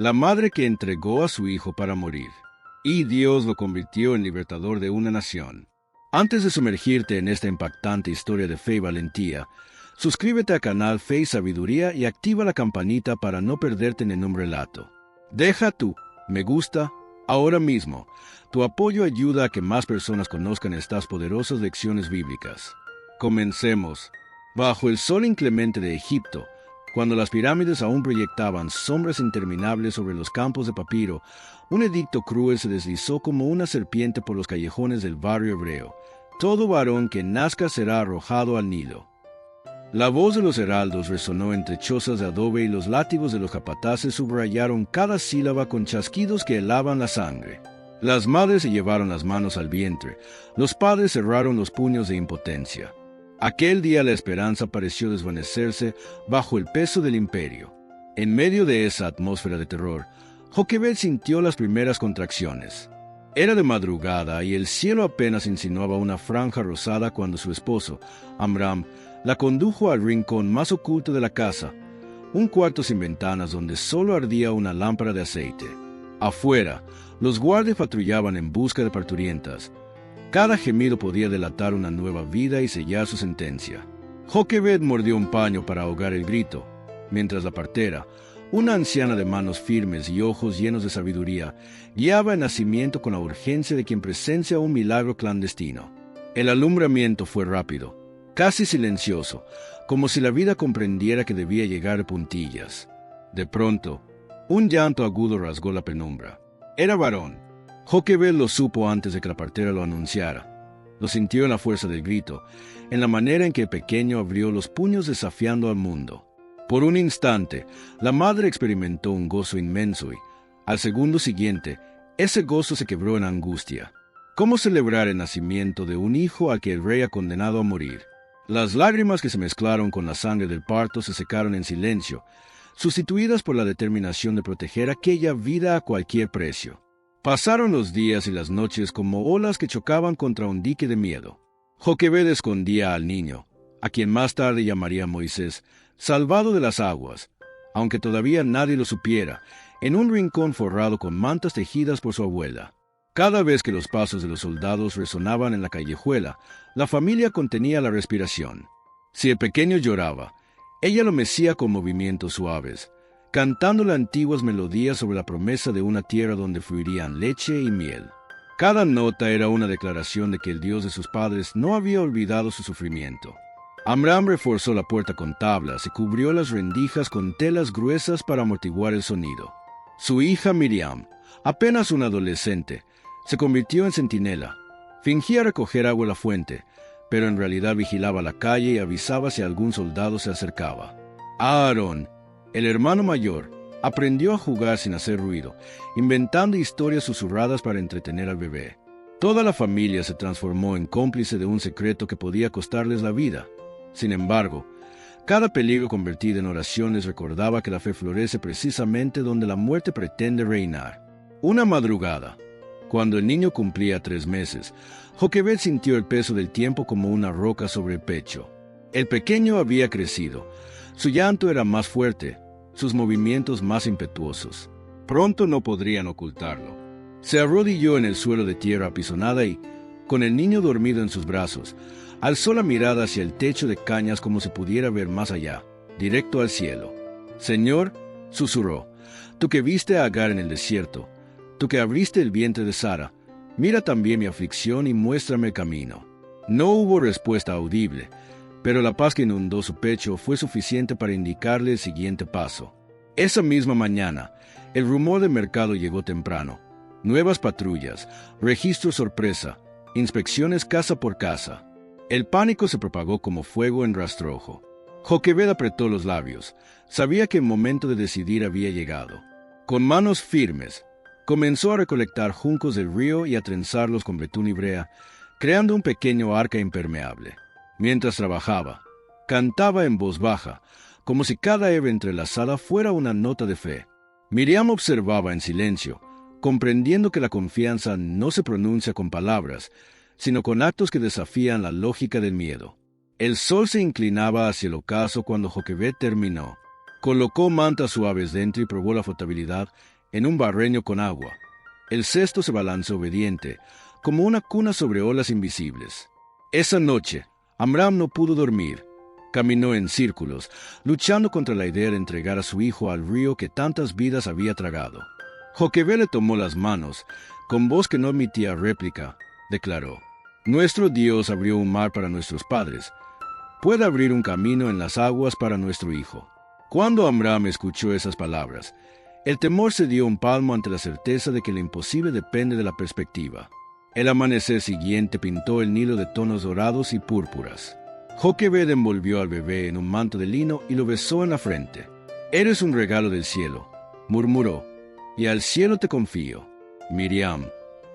la madre que entregó a su hijo para morir. Y Dios lo convirtió en libertador de una nación. Antes de sumergirte en esta impactante historia de fe y valentía, suscríbete al canal Fe y Sabiduría y activa la campanita para no perderte en un relato. Deja tu me gusta ahora mismo. Tu apoyo ayuda a que más personas conozcan estas poderosas lecciones bíblicas. Comencemos. Bajo el sol inclemente de Egipto, cuando las pirámides aún proyectaban sombras interminables sobre los campos de papiro, un edicto cruel se deslizó como una serpiente por los callejones del barrio hebreo. Todo varón que nazca será arrojado al Nilo. La voz de los heraldos resonó entre chozas de adobe y los látigos de los capataces subrayaron cada sílaba con chasquidos que helaban la sangre. Las madres se llevaron las manos al vientre, los padres cerraron los puños de impotencia. Aquel día la esperanza pareció desvanecerse bajo el peso del imperio. En medio de esa atmósfera de terror, Joquebed sintió las primeras contracciones. Era de madrugada y el cielo apenas insinuaba una franja rosada cuando su esposo, Amram, la condujo al rincón más oculto de la casa, un cuarto sin ventanas donde solo ardía una lámpara de aceite. Afuera, los guardias patrullaban en busca de parturientas. Cada gemido podía delatar una nueva vida y sellar su sentencia. Joquebed mordió un paño para ahogar el grito, mientras la partera, una anciana de manos firmes y ojos llenos de sabiduría, guiaba el nacimiento con la urgencia de quien presencia un milagro clandestino. El alumbramiento fue rápido, casi silencioso, como si la vida comprendiera que debía llegar de puntillas. De pronto, un llanto agudo rasgó la penumbra. Era varón. Joquebed lo supo antes de que la partera lo anunciara. Lo sintió en la fuerza del grito, en la manera en que el pequeño abrió los puños desafiando al mundo. Por un instante, la madre experimentó un gozo inmenso y, al segundo siguiente, ese gozo se quebró en angustia. ¿Cómo celebrar el nacimiento de un hijo al que el rey ha condenado a morir? Las lágrimas que se mezclaron con la sangre del parto se secaron en silencio, sustituidas por la determinación de proteger aquella vida a cualquier precio. Pasaron los días y las noches como olas que chocaban contra un dique de miedo. Joquebed escondía al niño, a quien más tarde llamaría Moisés, salvado de las aguas, aunque todavía nadie lo supiera, en un rincón forrado con mantas tejidas por su abuela. Cada vez que los pasos de los soldados resonaban en la callejuela, la familia contenía la respiración. Si el pequeño lloraba, ella lo mecía con movimientos suaves, cantándole antiguas melodías sobre la promesa de una tierra donde fluirían leche y miel. Cada nota era una declaración de que el Dios de sus padres no había olvidado su sufrimiento. Amram reforzó la puerta con tablas y cubrió las rendijas con telas gruesas para amortiguar el sonido. Su hija Miriam, apenas una adolescente, se convirtió en centinela. Fingía recoger agua a la fuente, pero en realidad vigilaba la calle y avisaba si algún soldado se acercaba. Aarón, el hermano mayor, aprendió a jugar sin hacer ruido, inventando historias susurradas para entretener al bebé. Toda la familia se transformó en cómplice de un secreto que podía costarles la vida. Sin embargo, cada peligro convertido en oraciones recordaba que la fe florece precisamente donde la muerte pretende reinar. Una madrugada, cuando el niño cumplía 3 meses, Joquebed sintió el peso del tiempo como una roca sobre el pecho. El pequeño había crecido. Su llanto era más fuerte, sus movimientos más impetuosos. Pronto no podrían ocultarlo. Se arrodilló en el suelo de tierra apisonada y, con el niño dormido en sus brazos, alzó la mirada hacia el techo de cañas como si pudiera ver más allá, directo al cielo. Señor, susurró, tú que viste a Agar en el desierto, tú que abriste el vientre de Sara, mira también mi aflicción y muéstrame el camino. No hubo respuesta audible, pero la paz que inundó su pecho fue suficiente para indicarle el siguiente paso. Esa misma mañana, el rumor del mercado llegó temprano. Nuevas patrullas, registro sorpresa, inspecciones casa por casa. El pánico se propagó como fuego en rastrojo. Joquebed apretó los labios. Sabía que el momento de decidir había llegado. Con manos firmes, comenzó a recolectar juncos del río y a trenzarlos con betún y brea, creando un pequeño arca impermeable. Mientras trabajaba, cantaba en voz baja, como si cada hebra entrelazada fuera una nota de fe. Miriam observaba en silencio, comprendiendo que la confianza no se pronuncia con palabras, sino con actos que desafían la lógica del miedo. El sol se inclinaba hacia el ocaso cuando Joquebed terminó. Colocó mantas suaves dentro y probó la flotabilidad en un barreño con agua. El cesto se balanzó obediente, como una cuna sobre olas invisibles. Esa noche, Amram no pudo dormir. Caminó en círculos, luchando contra la idea de entregar a su hijo al río que tantas vidas había tragado. Joquebed le tomó las manos. Con voz que no emitía réplica, declaró: «Nuestro Dios abrió un mar para nuestros padres. Puede abrir un camino en las aguas para nuestro hijo». Cuando Amram escuchó esas palabras, el temor se dio un palmo ante la certeza de que lo imposible depende de la perspectiva. El amanecer siguiente pintó el Nilo de tonos dorados y púrpuras. Joquebed envolvió al bebé en un manto de lino y lo besó en la frente. «Eres un regalo del cielo», murmuró, «y al cielo te confío». Miriam,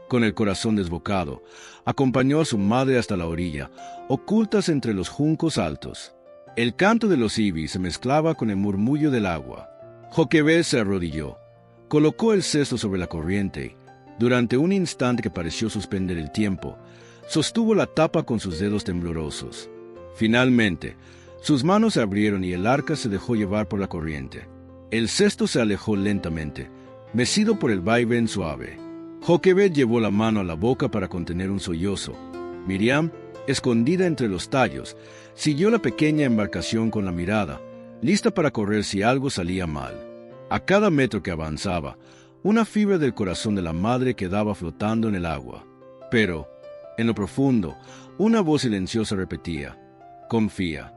con el corazón desbocado, acompañó a su madre hasta la orilla, ocultas entre los juncos altos. El canto de los ibis se mezclaba con el murmullo del agua. Joquebed se arrodilló, colocó el cesto sobre la corriente. Durante un instante que pareció suspender el tiempo, sostuvo la tapa con sus dedos temblorosos. Finalmente, sus manos se abrieron y el arca se dejó llevar por la corriente. El cesto se alejó lentamente, mecido por el vaivén suave. Joquebed llevó la mano a la boca para contener un sollozo. Miriam, escondida entre los tallos, siguió la pequeña embarcación con la mirada, lista para correr si algo salía mal. A cada metro que avanzaba, una fibra del corazón de la madre quedaba flotando en el agua. Pero, en lo profundo, una voz silenciosa repetía: «Confía».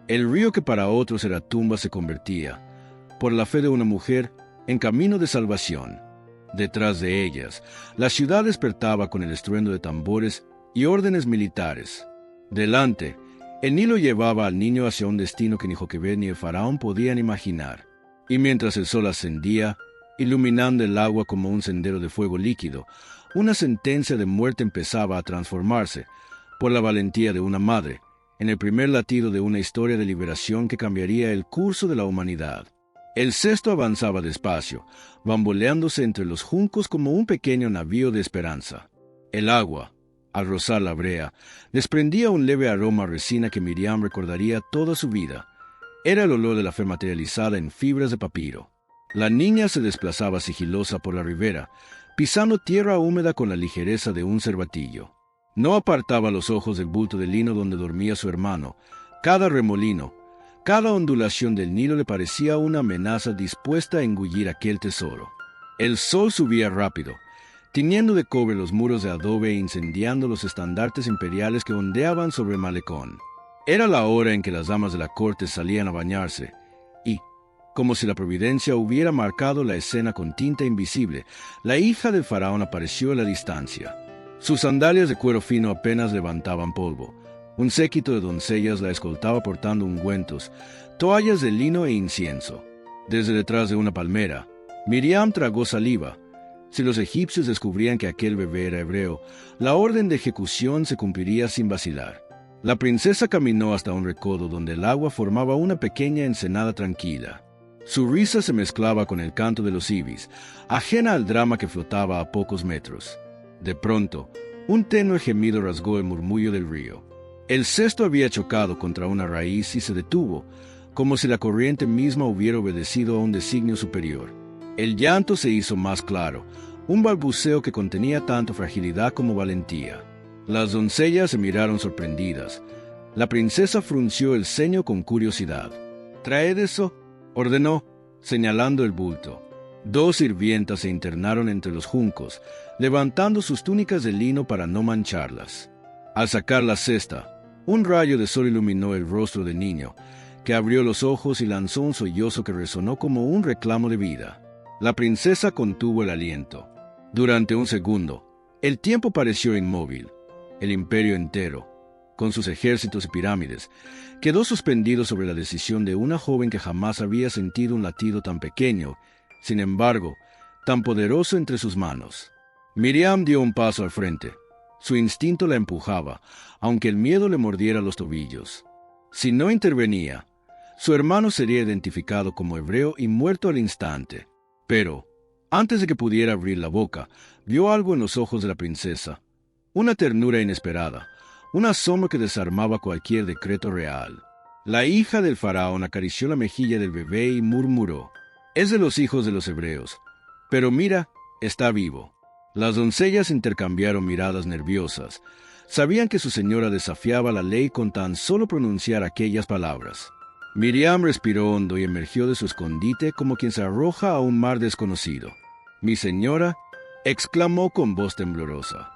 El río que para otros era tumba se convertía, por la fe de una mujer, en camino de salvación. Detrás de ellas, la ciudad despertaba con el estruendo de tambores y órdenes militares. Delante, el Nilo llevaba al niño hacia un destino que ni Joquebed ni el faraón podían imaginar. Y mientras el sol ascendía, iluminando el agua como un sendero de fuego líquido, una sentencia de muerte empezaba a transformarse, por la valentía de una madre, en el primer latido de una historia de liberación que cambiaría el curso de la humanidad. El cesto avanzaba despacio, bamboleándose entre los juncos como un pequeño navío de esperanza. El agua, al rozar la brea, desprendía un leve aroma a resina que Miriam recordaría toda su vida. Era el olor de la fe materializada en fibras de papiro. La niña se desplazaba sigilosa por la ribera, pisando tierra húmeda con la ligereza de un cervatillo. No apartaba los ojos del bulto de lino donde dormía su hermano. Cada remolino, cada ondulación del Nilo le parecía una amenaza dispuesta a engullir aquel tesoro. El sol subía rápido, tiñendo de cobre los muros de adobe e incendiando los estandartes imperiales que ondeaban sobre el malecón. Era la hora en que las damas de la corte salían a bañarse, y, como si la providencia hubiera marcado la escena con tinta invisible, la hija del faraón apareció a la distancia. Sus sandalias de cuero fino apenas levantaban polvo. Un séquito de doncellas la escoltaba portando ungüentos, toallas de lino e incienso. Desde detrás de una palmera, Miriam tragó saliva. Si los egipcios descubrían que aquel bebé era hebreo, la orden de ejecución se cumpliría sin vacilar. La princesa caminó hasta un recodo donde el agua formaba una pequeña ensenada tranquila. Su risa se mezclaba con el canto de los ibis, ajena al drama que flotaba a pocos metros. De pronto, un tenue gemido rasgó el murmullo del río. El cesto había chocado contra una raíz y se detuvo, como si la corriente misma hubiera obedecido a un designio superior. El llanto se hizo más claro, un balbuceo que contenía tanto fragilidad como valentía. Las doncellas se miraron sorprendidas. La princesa frunció el ceño con curiosidad. «Traed eso», ordenó, señalando el bulto. 2 sirvientas se internaron entre los juncos, levantando sus túnicas de lino para no mancharlas. Al sacar la cesta, un rayo de sol iluminó el rostro del niño, que abrió los ojos y lanzó un sollozo que resonó como un reclamo de vida. La princesa contuvo el aliento. Durante un segundo, el tiempo pareció inmóvil. El imperio entero, con sus ejércitos y pirámides, quedó suspendido sobre la decisión de una joven que jamás había sentido un latido tan pequeño, sin embargo, tan poderoso entre sus manos. Miriam dio un paso al frente. Su instinto la empujaba, aunque el miedo le mordiera los tobillos. Si no intervenía, su hermano sería identificado como hebreo y muerto al instante. Pero, antes de que pudiera abrir la boca, vio algo en los ojos de la princesa. Una ternura inesperada, un asombro que desarmaba cualquier decreto real. La hija del faraón acarició la mejilla del bebé y murmuró: «Es de los hijos de los hebreos, pero mira, está vivo». Las doncellas intercambiaron miradas nerviosas. Sabían que su señora desafiaba la ley con tan solo pronunciar aquellas palabras. Miriam respiró hondo y emergió de su escondite como quien se arroja a un mar desconocido. «Mi señora», exclamó con voz temblorosa,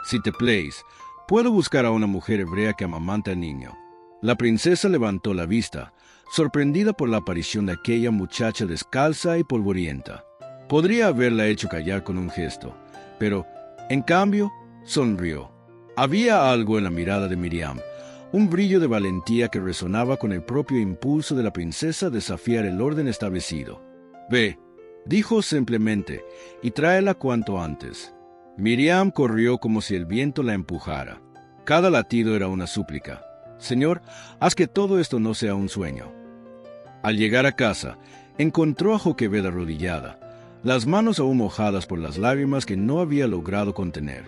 «si te place, puedo buscar a una mujer hebrea que amamante al niño». La princesa levantó la vista, sorprendida por la aparición de aquella muchacha descalza y polvorienta. Podría haberla hecho callar con un gesto, pero, en cambio, sonrió. Había algo en la mirada de Miriam, un brillo de valentía que resonaba con el propio impulso de la princesa a desafiar el orden establecido. «Ve», dijo simplemente, «y tráela cuanto antes». Miriam corrió como si el viento la empujara. Cada latido era una súplica: «Señor, haz que todo esto no sea un sueño». Al llegar a casa, encontró a Joquebed arrodillada, las manos aún mojadas por las lágrimas que no había logrado contener.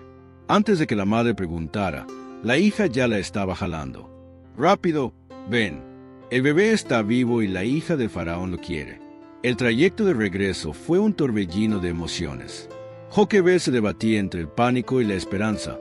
Antes de que la madre preguntara, la hija ya la estaba jalando. «Rápido, ven. El bebé está vivo y la hija del faraón lo quiere». El trayecto de regreso fue un torbellino de emociones. Joquebed se debatía entre el pánico y la esperanza,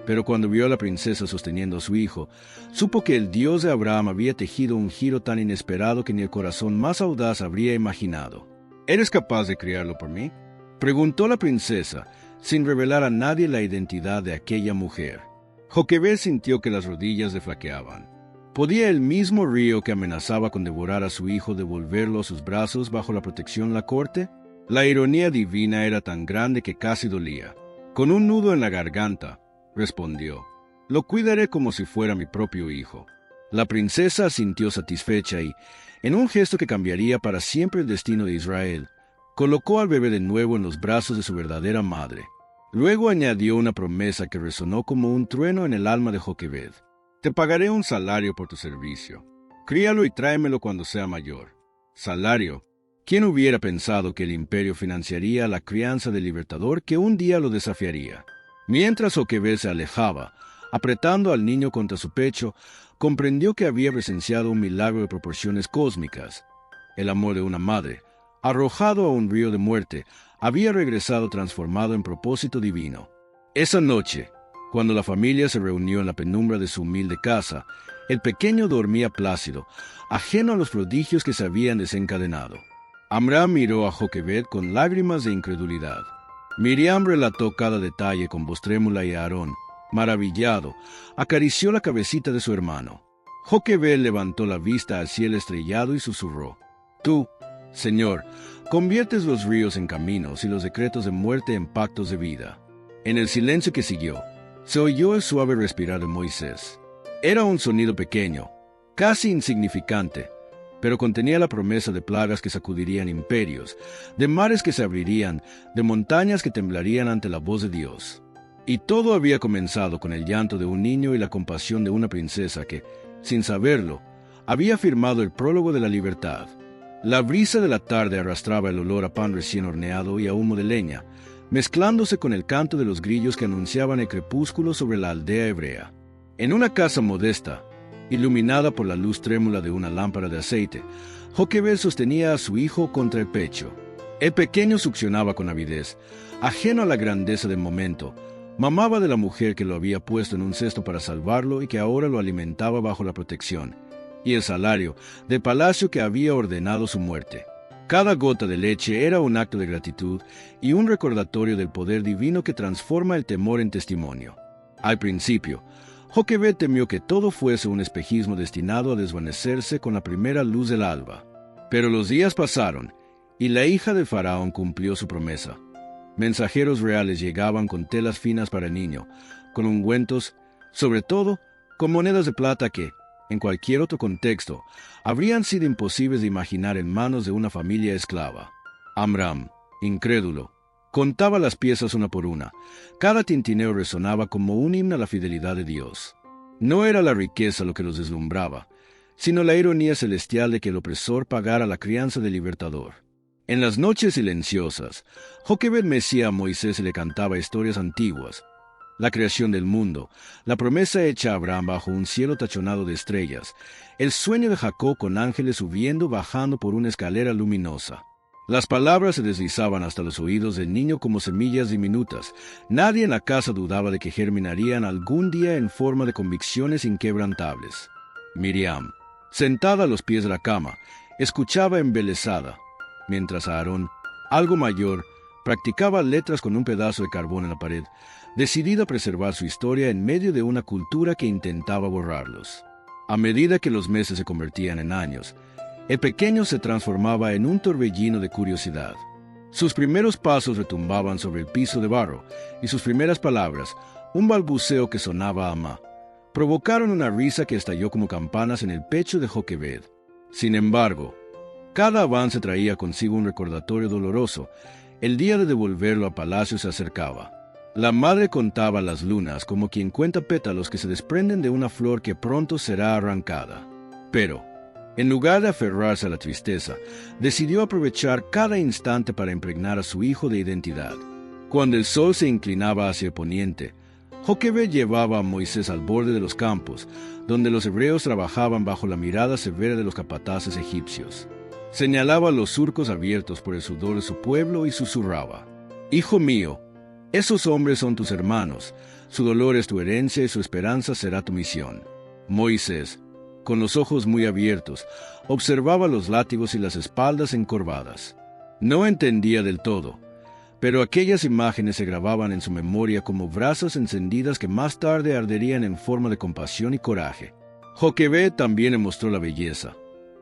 pero cuando vio a la princesa sosteniendo a su hijo, supo que el Dios de Abraham había tejido un giro tan inesperado que ni el corazón más audaz habría imaginado. «¿Eres capaz de criarlo por mí?», preguntó la princesa, sin revelar a nadie la identidad de aquella mujer. Joquebed sintió que las rodillas le flaqueaban. ¿Podía el mismo río que amenazaba con devorar a su hijo devolverlo a sus brazos bajo la protección de la corte? La ironía divina era tan grande que casi dolía. «Con un nudo en la garganta», respondió, «lo cuidaré como si fuera mi propio hijo». La princesa asintió satisfecha y, en un gesto que cambiaría para siempre el destino de Israel, colocó al bebé de nuevo en los brazos de su verdadera madre. Luego añadió una promesa que resonó como un trueno en el alma de Joquebed: «Te pagaré un salario por tu servicio. Críalo y tráemelo cuando sea mayor». Salario. ¿Quién hubiera pensado que el imperio financiaría la crianza del libertador que un día lo desafiaría? Mientras Joquebed se alejaba, apretando al niño contra su pecho, comprendió que había presenciado un milagro de proporciones cósmicas. El amor de una madre, arrojado a un río de muerte, había regresado transformado en propósito divino. Esa noche, cuando la familia se reunió en la penumbra de su humilde casa, el pequeño dormía plácido, ajeno a los prodigios que se habían desencadenado. Amram miró a Joquebed con lágrimas de incredulidad. Miriam relató cada detalle con voz trémula y Aarón, maravillado, acarició la cabecita de su hermano. Joquebed levantó la vista al cielo estrellado y susurró: «Tú, Señor, conviertes los ríos en caminos y los decretos de muerte en pactos de vida». En el silencio que siguió, se oyó el suave respirar de Moisés. Era un sonido pequeño, casi insignificante, pero contenía la promesa de plagas que sacudirían imperios, de mares que se abrirían, de montañas que temblarían ante la voz de Dios. Y todo había comenzado con el llanto de un niño y la compasión de una princesa que, sin saberlo, había firmado el prólogo de la libertad. La brisa de la tarde arrastraba el olor a pan recién horneado y a humo de leña, mezclándose con el canto de los grillos que anunciaban el crepúsculo sobre la aldea hebrea. En una casa modesta, iluminada por la luz trémula de una lámpara de aceite, Joquebed sostenía a su hijo contra el pecho. El pequeño succionaba con avidez, ajeno a la grandeza del momento. Mamaba de la mujer que lo había puesto en un cesto para salvarlo y que ahora lo alimentaba bajo la protección, y el salario del palacio que había ordenado su muerte. Cada gota de leche era un acto de gratitud y un recordatorio del poder divino que transforma el temor en testimonio. Al principio, Joquebed temió que todo fuese un espejismo destinado a desvanecerse con la primera luz del alba. Pero los días pasaron, y la hija del faraón cumplió su promesa. Mensajeros reales llegaban con telas finas para el niño, con ungüentos, sobre todo con monedas de plata que, en cualquier otro contexto, habrían sido imposibles de imaginar en manos de una familia esclava. Amram, incrédulo, contaba las piezas una por una. Cada tintineo resonaba como un himno a la fidelidad de Dios. No era la riqueza lo que los deslumbraba, sino la ironía celestial de que el opresor pagara la crianza del libertador. En las noches silenciosas, Joquebed mecía a Moisés y le cantaba historias antiguas. la creación del mundo, la promesa hecha a Abraham bajo un cielo tachonado de estrellas, el sueño de Jacob con ángeles subiendo bajando por una escalera luminosa. Las palabras se deslizaban hasta los oídos del niño como semillas diminutas. Nadie en la casa dudaba de que germinarían algún día en forma de convicciones inquebrantables. Miriam, sentada a los pies de la cama, escuchaba embelesada, mientras Aarón, algo mayor, practicaba letras con un pedazo de carbón en la pared, decidida a preservar su historia en medio de una cultura que intentaba borrarlos. A medida que los meses se convertían en años, el pequeño se transformaba en un torbellino de curiosidad. Sus primeros pasos retumbaban sobre el piso de barro, y sus primeras palabras, un balbuceo que sonaba a Amá, provocaron una risa que estalló como campanas en el pecho de Joquebed. Sin embargo, cada avance traía consigo un recordatorio doloroso. El día de devolverlo a palacio se acercaba. La madre contaba las lunas como quien cuenta pétalos que se desprenden de una flor que pronto será arrancada. Pero, en lugar de aferrarse a la tristeza, decidió aprovechar cada instante para impregnar a su hijo de identidad. Cuando el sol se inclinaba hacia el poniente, Joquebed llevaba a Moisés al borde de los campos, donde los hebreos trabajaban bajo la mirada severa de los capataces egipcios. Señalaba los surcos abiertos por el sudor de su pueblo y susurraba: «Hijo mío, esos hombres son tus hermanos, su dolor es tu herencia y su esperanza será tu misión». Moisés, con los ojos muy abiertos, observaba los látigos y las espaldas encorvadas. No entendía del todo, pero aquellas imágenes se grababan en su memoria como brasas encendidas que más tarde arderían en forma de compasión y coraje. Joquebed también le mostró la belleza.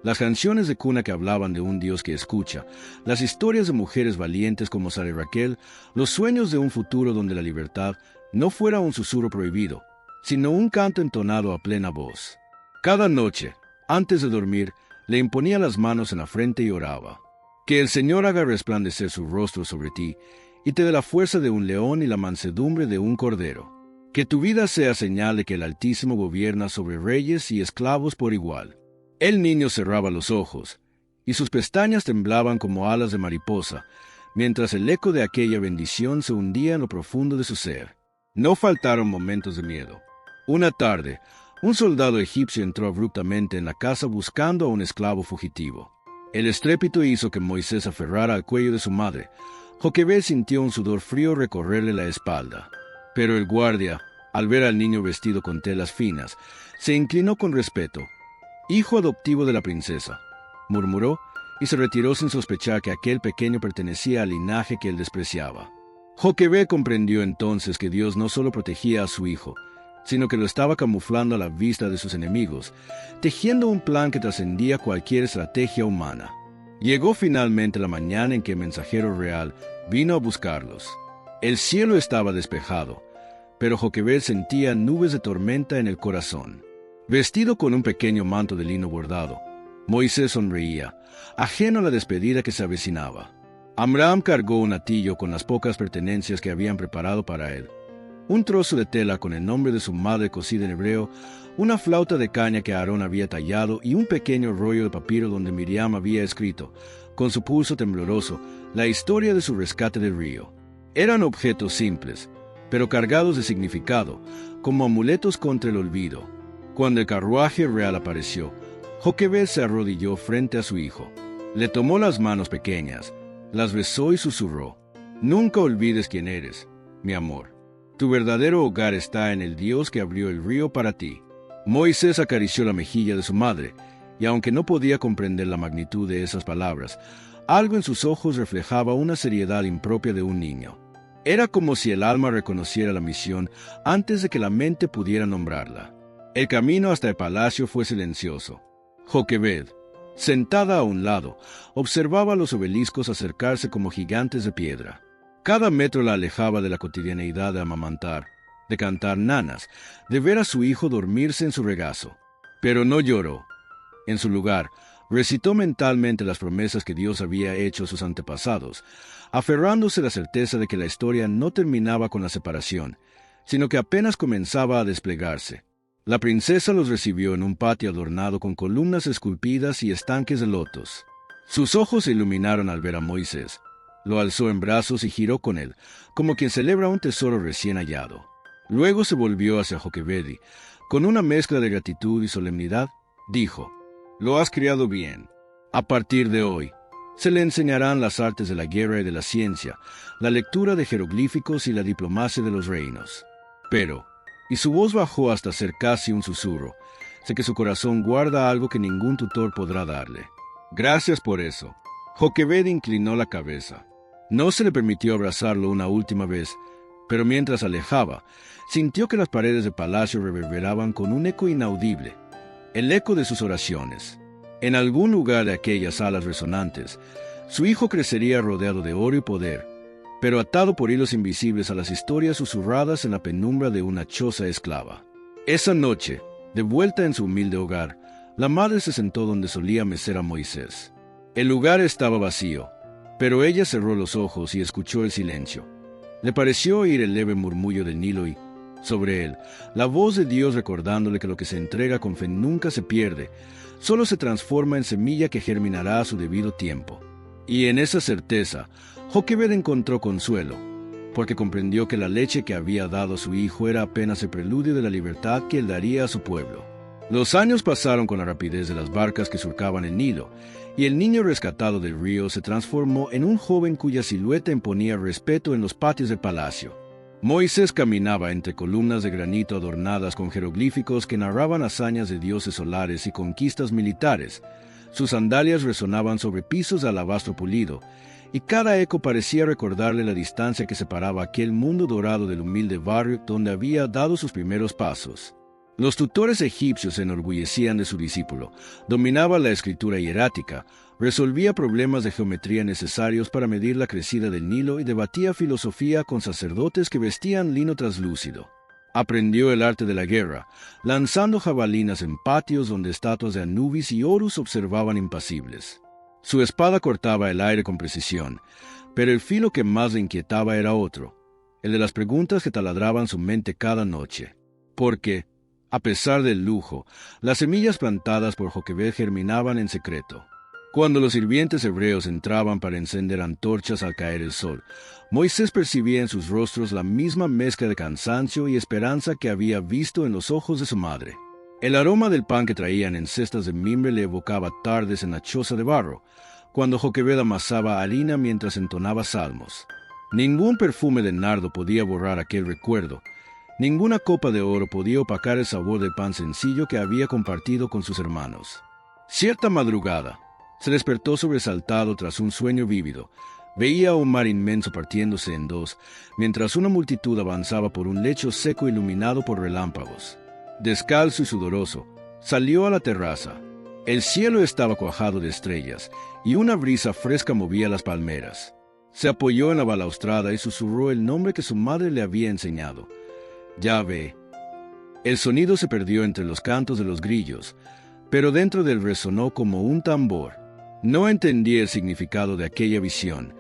Las canciones de cuna que hablaban de un Dios que escucha, las historias de mujeres valientes como Sara y Raquel, los sueños de un futuro donde la libertad no fuera un susurro prohibido, sino un canto entonado a plena voz. Cada noche, antes de dormir, le imponía las manos en la frente y oraba: «Que el Señor haga resplandecer su rostro sobre ti, y te dé la fuerza de un león y la mansedumbre de un cordero. Que tu vida sea señal de que el Altísimo gobierna sobre reyes y esclavos por igual». El niño cerraba los ojos, y sus pestañas temblaban como alas de mariposa, mientras el eco de aquella bendición se hundía en lo profundo de su ser. No faltaron momentos de miedo. Una tarde, un soldado egipcio entró abruptamente en la casa buscando a un esclavo fugitivo. El estrépito hizo que Moisés aferrara al cuello de su madre. Joquebed sintió un sudor frío recorrerle la espalda. Pero el guardia, al ver al niño vestido con telas finas, se inclinó con respeto. «Hijo adoptivo de la princesa», murmuró, y se retiró sin sospechar que aquel pequeño pertenecía al linaje que él despreciaba. Joquebed comprendió entonces que Dios no solo protegía a su hijo, sino que lo estaba camuflando a la vista de sus enemigos, tejiendo un plan que trascendía cualquier estrategia humana. Llegó finalmente la mañana en que el mensajero real vino a buscarlos. El cielo estaba despejado, pero Joquebed sentía nubes de tormenta en el corazón. Vestido con un pequeño manto de lino bordado, Moisés sonreía, ajeno a la despedida que se avecinaba. Amram cargó un atillo con las pocas pertenencias que habían preparado para él: un trozo de tela con el nombre de su madre cosida en hebreo, una flauta de caña que Aarón había tallado y un pequeño rollo de papiro donde Miriam había escrito, con su pulso tembloroso, la historia de su rescate del río. Eran objetos simples, pero cargados de significado, como amuletos contra el olvido. Cuando el carruaje real apareció, Joquebed se arrodilló frente a su hijo. Le tomó las manos pequeñas, las besó y susurró: «Nunca olvides quién eres, mi amor. Tu verdadero hogar está en el Dios que abrió el río para ti». Moisés acarició la mejilla de su madre, y aunque no podía comprender la magnitud de esas palabras, algo en sus ojos reflejaba una seriedad impropia de un niño. Era como si el alma reconociera la misión antes de que la mente pudiera nombrarla. El camino hasta el palacio fue silencioso. Joquebed, sentada a un lado, observaba los obeliscos acercarse como gigantes de piedra. Cada metro la alejaba de la cotidianeidad de amamantar, de cantar nanas, de ver a su hijo dormirse en su regazo. Pero no lloró. En su lugar, recitó mentalmente las promesas que Dios había hecho a sus antepasados, aferrándose a la certeza de que la historia no terminaba con la separación, sino que apenas comenzaba a desplegarse. La princesa los recibió en un patio adornado con columnas esculpidas y estanques de lotos. Sus ojos se iluminaron al ver a Moisés. Lo alzó en brazos y giró con él, como quien celebra un tesoro recién hallado. Luego se volvió hacia Joquebed y, con una mezcla de gratitud y solemnidad, dijo: «Lo has criado bien. A partir de hoy, se le enseñarán las artes de la guerra y de la ciencia, la lectura de jeroglíficos y la diplomacia de los reinos. Pero», y su voz bajó hasta ser casi un susurro, «sé que su corazón guarda algo que ningún tutor podrá darle. Gracias por eso». Joquebed inclinó la cabeza. No se le permitió abrazarlo una última vez, pero mientras alejaba, sintió que las paredes del palacio reverberaban con un eco inaudible, el eco de sus oraciones. En algún lugar de aquellas salas resonantes, su hijo crecería rodeado de oro y poder, pero atado por hilos invisibles a las historias susurradas en la penumbra de una choza esclava. Esa noche, de vuelta en su humilde hogar, la madre se sentó donde solía mecer a Moisés. El lugar estaba vacío, pero ella cerró los ojos y escuchó el silencio. Le pareció oír el leve murmullo del Nilo y, sobre él, la voz de Dios recordándole que lo que se entrega con fe nunca se pierde, solo se transforma en semilla que germinará a su debido tiempo. Y en esa certeza, Joquebed encontró consuelo, porque comprendió que la leche que había dado a su hijo era apenas el preludio de la libertad que él daría a su pueblo. Los años pasaron con la rapidez de las barcas que surcaban el Nilo, y el niño rescatado del río se transformó en un joven cuya silueta imponía respeto en los patios del palacio. Moisés caminaba entre columnas de granito adornadas con jeroglíficos que narraban hazañas de dioses solares y conquistas militares. Sus sandalias resonaban sobre pisos de alabastro pulido, y cada eco parecía recordarle la distancia que separaba aquel mundo dorado del humilde barrio donde había dado sus primeros pasos. Los tutores egipcios se enorgullecían de su discípulo, dominaba la escritura hierática, resolvía problemas de geometría necesarios para medir la crecida del Nilo y debatía filosofía con sacerdotes que vestían lino traslúcido. Aprendió el arte de la guerra, lanzando jabalinas en patios donde estatuas de Anubis y Horus observaban impasibles. Su espada cortaba el aire con precisión, pero el filo que más le inquietaba era otro, el de las preguntas que taladraban su mente cada noche. Porque, a pesar del lujo, las semillas plantadas por Joquebed germinaban en secreto. Cuando los sirvientes hebreos entraban para encender antorchas al caer el sol, Moisés percibía en sus rostros la misma mezcla de cansancio y esperanza que había visto en los ojos de su madre. El aroma del pan que traían en cestas de mimbre le evocaba tardes en la choza de barro, cuando Joquebed amasaba harina mientras entonaba salmos. Ningún perfume de nardo podía borrar aquel recuerdo. Ninguna copa de oro podía opacar el sabor del pan sencillo que había compartido con sus hermanos. Cierta madrugada, se despertó sobresaltado tras un sueño vívido. Veía un mar inmenso partiéndose en dos, mientras una multitud avanzaba por un lecho seco iluminado por relámpagos. Descalzo y sudoroso, salió a la terraza. El cielo estaba cuajado de estrellas, y una brisa fresca movía las palmeras. Se apoyó en la balaustrada y susurró el nombre que su madre le había enseñado: Yahvé. El sonido se perdió entre los cantos de los grillos, pero dentro de él resonó como un tambor. No entendía el significado de aquella visión,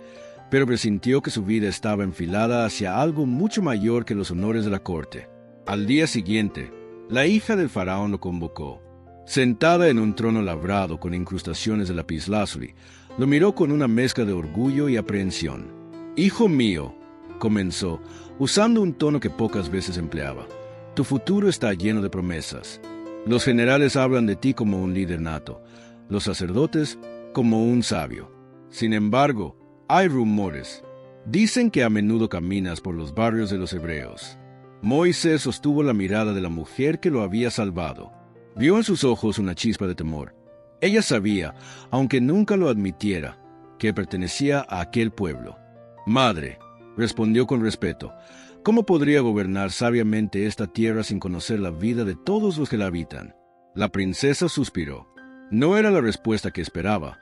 pero presintió que su vida estaba enfilada hacia algo mucho mayor que los honores de la corte. Al día siguiente, la hija del faraón lo convocó. Sentada en un trono labrado con incrustaciones de lapislázuli, lo miró con una mezcla de orgullo y aprehensión. «Hijo mío», comenzó, usando un tono que pocas veces empleaba, «tu futuro está lleno de promesas. Los generales hablan de ti como un líder nato, los sacerdotes como un sabio. Sin embargo, hay rumores. Dicen que a menudo caminas por los barrios de los hebreos». Moisés sostuvo la mirada de la mujer que lo había salvado. Vio en sus ojos una chispa de temor. Ella sabía, aunque nunca lo admitiera, que pertenecía a aquel pueblo. «Madre», respondió con respeto, «¿cómo podría gobernar sabiamente esta tierra sin conocer la vida de todos los que la habitan?» La princesa suspiró. No era la respuesta que esperaba,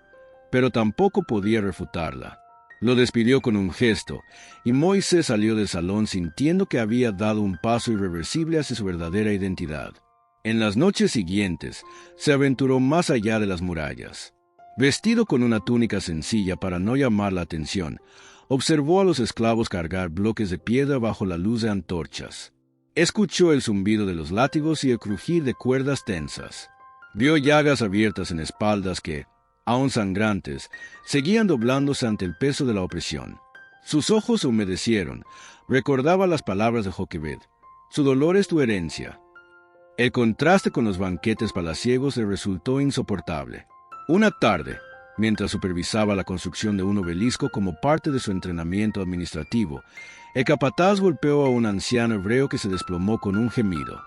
pero tampoco podía refutarla. Lo despidió con un gesto, y Moisés salió del salón sintiendo que había dado un paso irreversible hacia su verdadera identidad. En las noches siguientes, se aventuró más allá de las murallas. Vestido con una túnica sencilla para no llamar la atención, observó a los esclavos cargar bloques de piedra bajo la luz de antorchas. Escuchó el zumbido de los látigos y el crujir de cuerdas tensas. Vio llagas abiertas en espaldas que, aún sangrantes, seguían doblándose ante el peso de la opresión. Sus ojos se humedecieron. Recordaba las palabras de Joquebed: Su dolor es tu herencia. El contraste con los banquetes palaciegos le resultó insoportable. Una tarde, mientras supervisaba la construcción de un obelisco como parte de su entrenamiento administrativo, el capataz golpeó a un anciano hebreo que se desplomó con un gemido.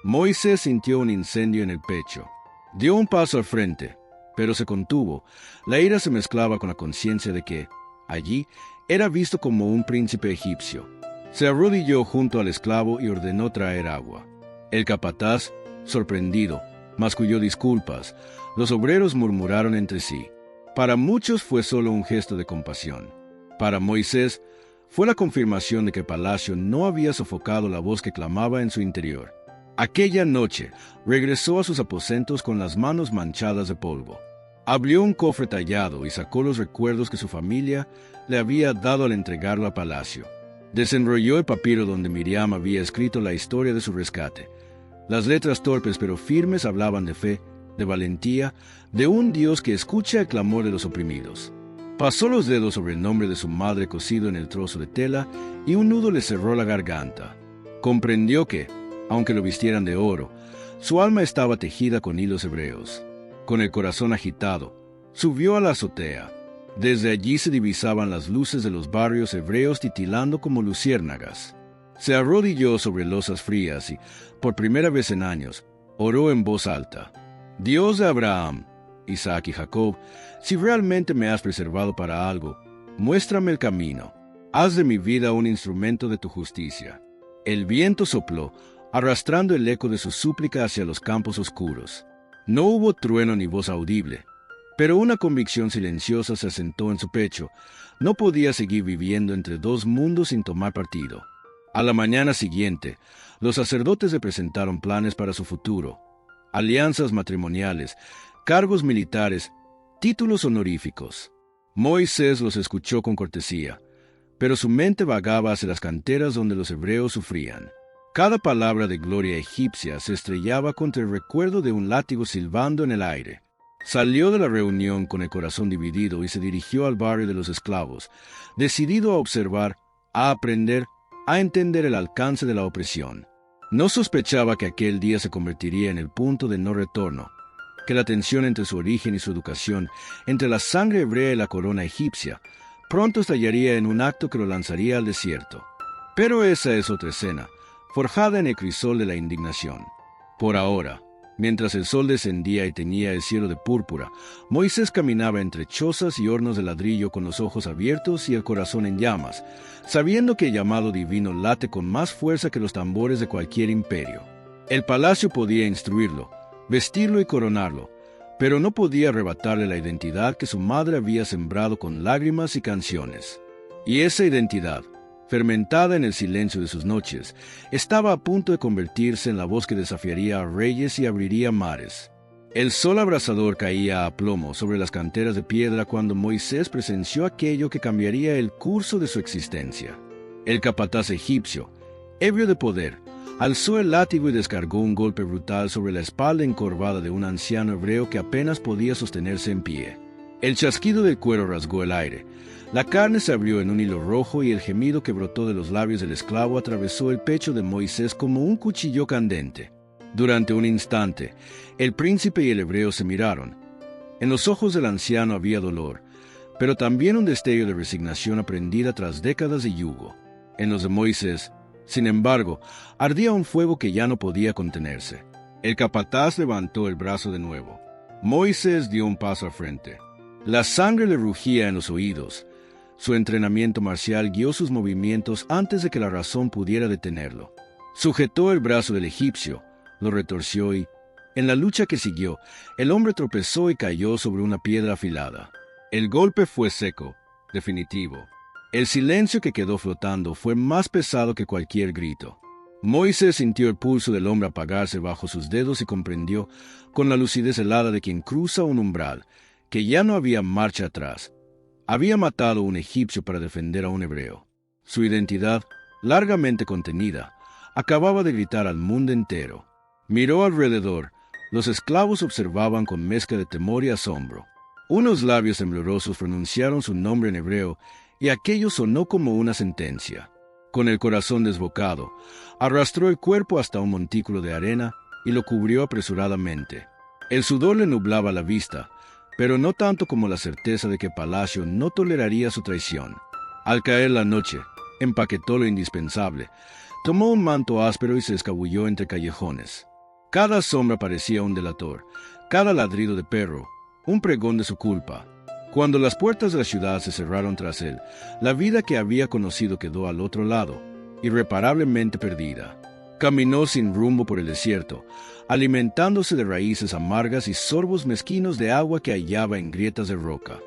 Moisés sintió un incendio en el pecho. Dio un paso al frente, pero se contuvo. La ira se mezclaba con la conciencia de que, allí, era visto como un príncipe egipcio. Se arrodilló junto al esclavo y ordenó traer agua. El capataz, sorprendido, masculló disculpas. Los obreros murmuraron entre sí. Para muchos fue solo un gesto de compasión. Para Moisés, fue la confirmación de que el palacio no había sofocado la voz que clamaba en su interior. Aquella noche, regresó a sus aposentos con las manos manchadas de polvo. Abrió un cofre tallado y sacó los recuerdos que su familia le había dado al entregarlo al palacio. Desenrolló el papiro donde Miriam había escrito la historia de su rescate. Las letras torpes pero firmes hablaban de fe, de valentía, de un Dios que escucha el clamor de los oprimidos. Pasó los dedos sobre el nombre de su madre cosido en el trozo de tela y un nudo le cerró la garganta. Comprendió que, aunque lo vistieran de oro, su alma estaba tejida con hilos hebreos. Con el corazón agitado, subió a la azotea. Desde allí se divisaban las luces de los barrios hebreos titilando como luciérnagas. Se arrodilló sobre losas frías y, por primera vez en años, oró en voz alta. Dios de Abraham, Isaac y Jacob, si realmente me has preservado para algo, muéstrame el camino. Haz de mi vida un instrumento de tu justicia. El viento sopló, arrastrando el eco de su súplica hacia los campos oscuros. No hubo trueno ni voz audible, pero una convicción silenciosa se asentó en su pecho. No podía seguir viviendo entre dos mundos sin tomar partido. A la mañana siguiente, los sacerdotes le presentaron planes para su futuro, alianzas matrimoniales, cargos militares, títulos honoríficos. Moisés los escuchó con cortesía, pero su mente vagaba hacia las canteras donde los hebreos sufrían. Cada palabra de gloria egipcia se estrellaba contra el recuerdo de un látigo silbando en el aire. Salió de la reunión con el corazón dividido y se dirigió al barrio de los esclavos, decidido a observar, a aprender, a entender el alcance de la opresión. No sospechaba que aquel día se convertiría en el punto de no retorno, que la tensión entre su origen y su educación, entre la sangre hebrea y la corona egipcia, pronto estallaría en un acto que lo lanzaría al desierto. Pero esa es otra escena, forjada en el crisol de la indignación. Por ahora, mientras el sol descendía y teñía el cielo de púrpura, Moisés caminaba entre chozas y hornos de ladrillo con los ojos abiertos y el corazón en llamas, sabiendo que el llamado divino late con más fuerza que los tambores de cualquier imperio. El palacio podía instruirlo, vestirlo y coronarlo, pero no podía arrebatarle la identidad que su madre había sembrado con lágrimas y canciones. Y esa identidad, fermentada en el silencio de sus noches, estaba a punto de convertirse en la voz que desafiaría a reyes y abriría mares. El sol abrasador caía a plomo sobre las canteras de piedra cuando Moisés presenció aquello que cambiaría el curso de su existencia. El capataz egipcio, ebrio de poder, alzó el látigo y descargó un golpe brutal sobre la espalda encorvada de un anciano hebreo que apenas podía sostenerse en pie. El chasquido del cuero rasgó el aire. La carne se abrió en un hilo rojo y el gemido que brotó de los labios del esclavo atravesó el pecho de Moisés como un cuchillo candente. Durante un instante, el príncipe y el hebreo se miraron. En los ojos del anciano había dolor, pero también un destello de resignación aprendida tras décadas de yugo. En los de Moisés, sin embargo, ardía un fuego que ya no podía contenerse. El capataz levantó el brazo de nuevo. Moisés dio un paso al frente. La sangre le rugía en los oídos. Su entrenamiento marcial guió sus movimientos antes de que la razón pudiera detenerlo. Sujetó el brazo del egipcio, lo retorció y, en la lucha que siguió, el hombre tropezó y cayó sobre una piedra afilada. El golpe fue seco, definitivo. El silencio que quedó flotando fue más pesado que cualquier grito. Moisés sintió el pulso del hombre apagarse bajo sus dedos y comprendió, con la lucidez helada de quien cruza un umbral, que ya no había marcha atrás. Había matado a un egipcio para defender a un hebreo. Su identidad, largamente contenida, acababa de gritar al mundo entero. Miró alrededor. Los esclavos observaban con mezcla de temor y asombro. Unos labios temblorosos pronunciaron su nombre en hebreo, y aquello sonó como una sentencia. Con el corazón desbocado, arrastró el cuerpo hasta un montículo de arena y lo cubrió apresuradamente. El sudor le nublaba la vista, pero no tanto como la certeza de que Palacio no toleraría su traición. Al caer la noche, empaquetó lo indispensable, tomó un manto áspero y se escabulló entre callejones. Cada sombra parecía un delator, cada ladrido de perro, un pregón de su culpa. Cuando las puertas de la ciudad se cerraron tras él, la vida que había conocido quedó al otro lado, irreparablemente perdida. Caminó sin rumbo por el desierto, alimentándose de raíces amargas y sorbos mezquinos de agua que hallaba en grietas de roca.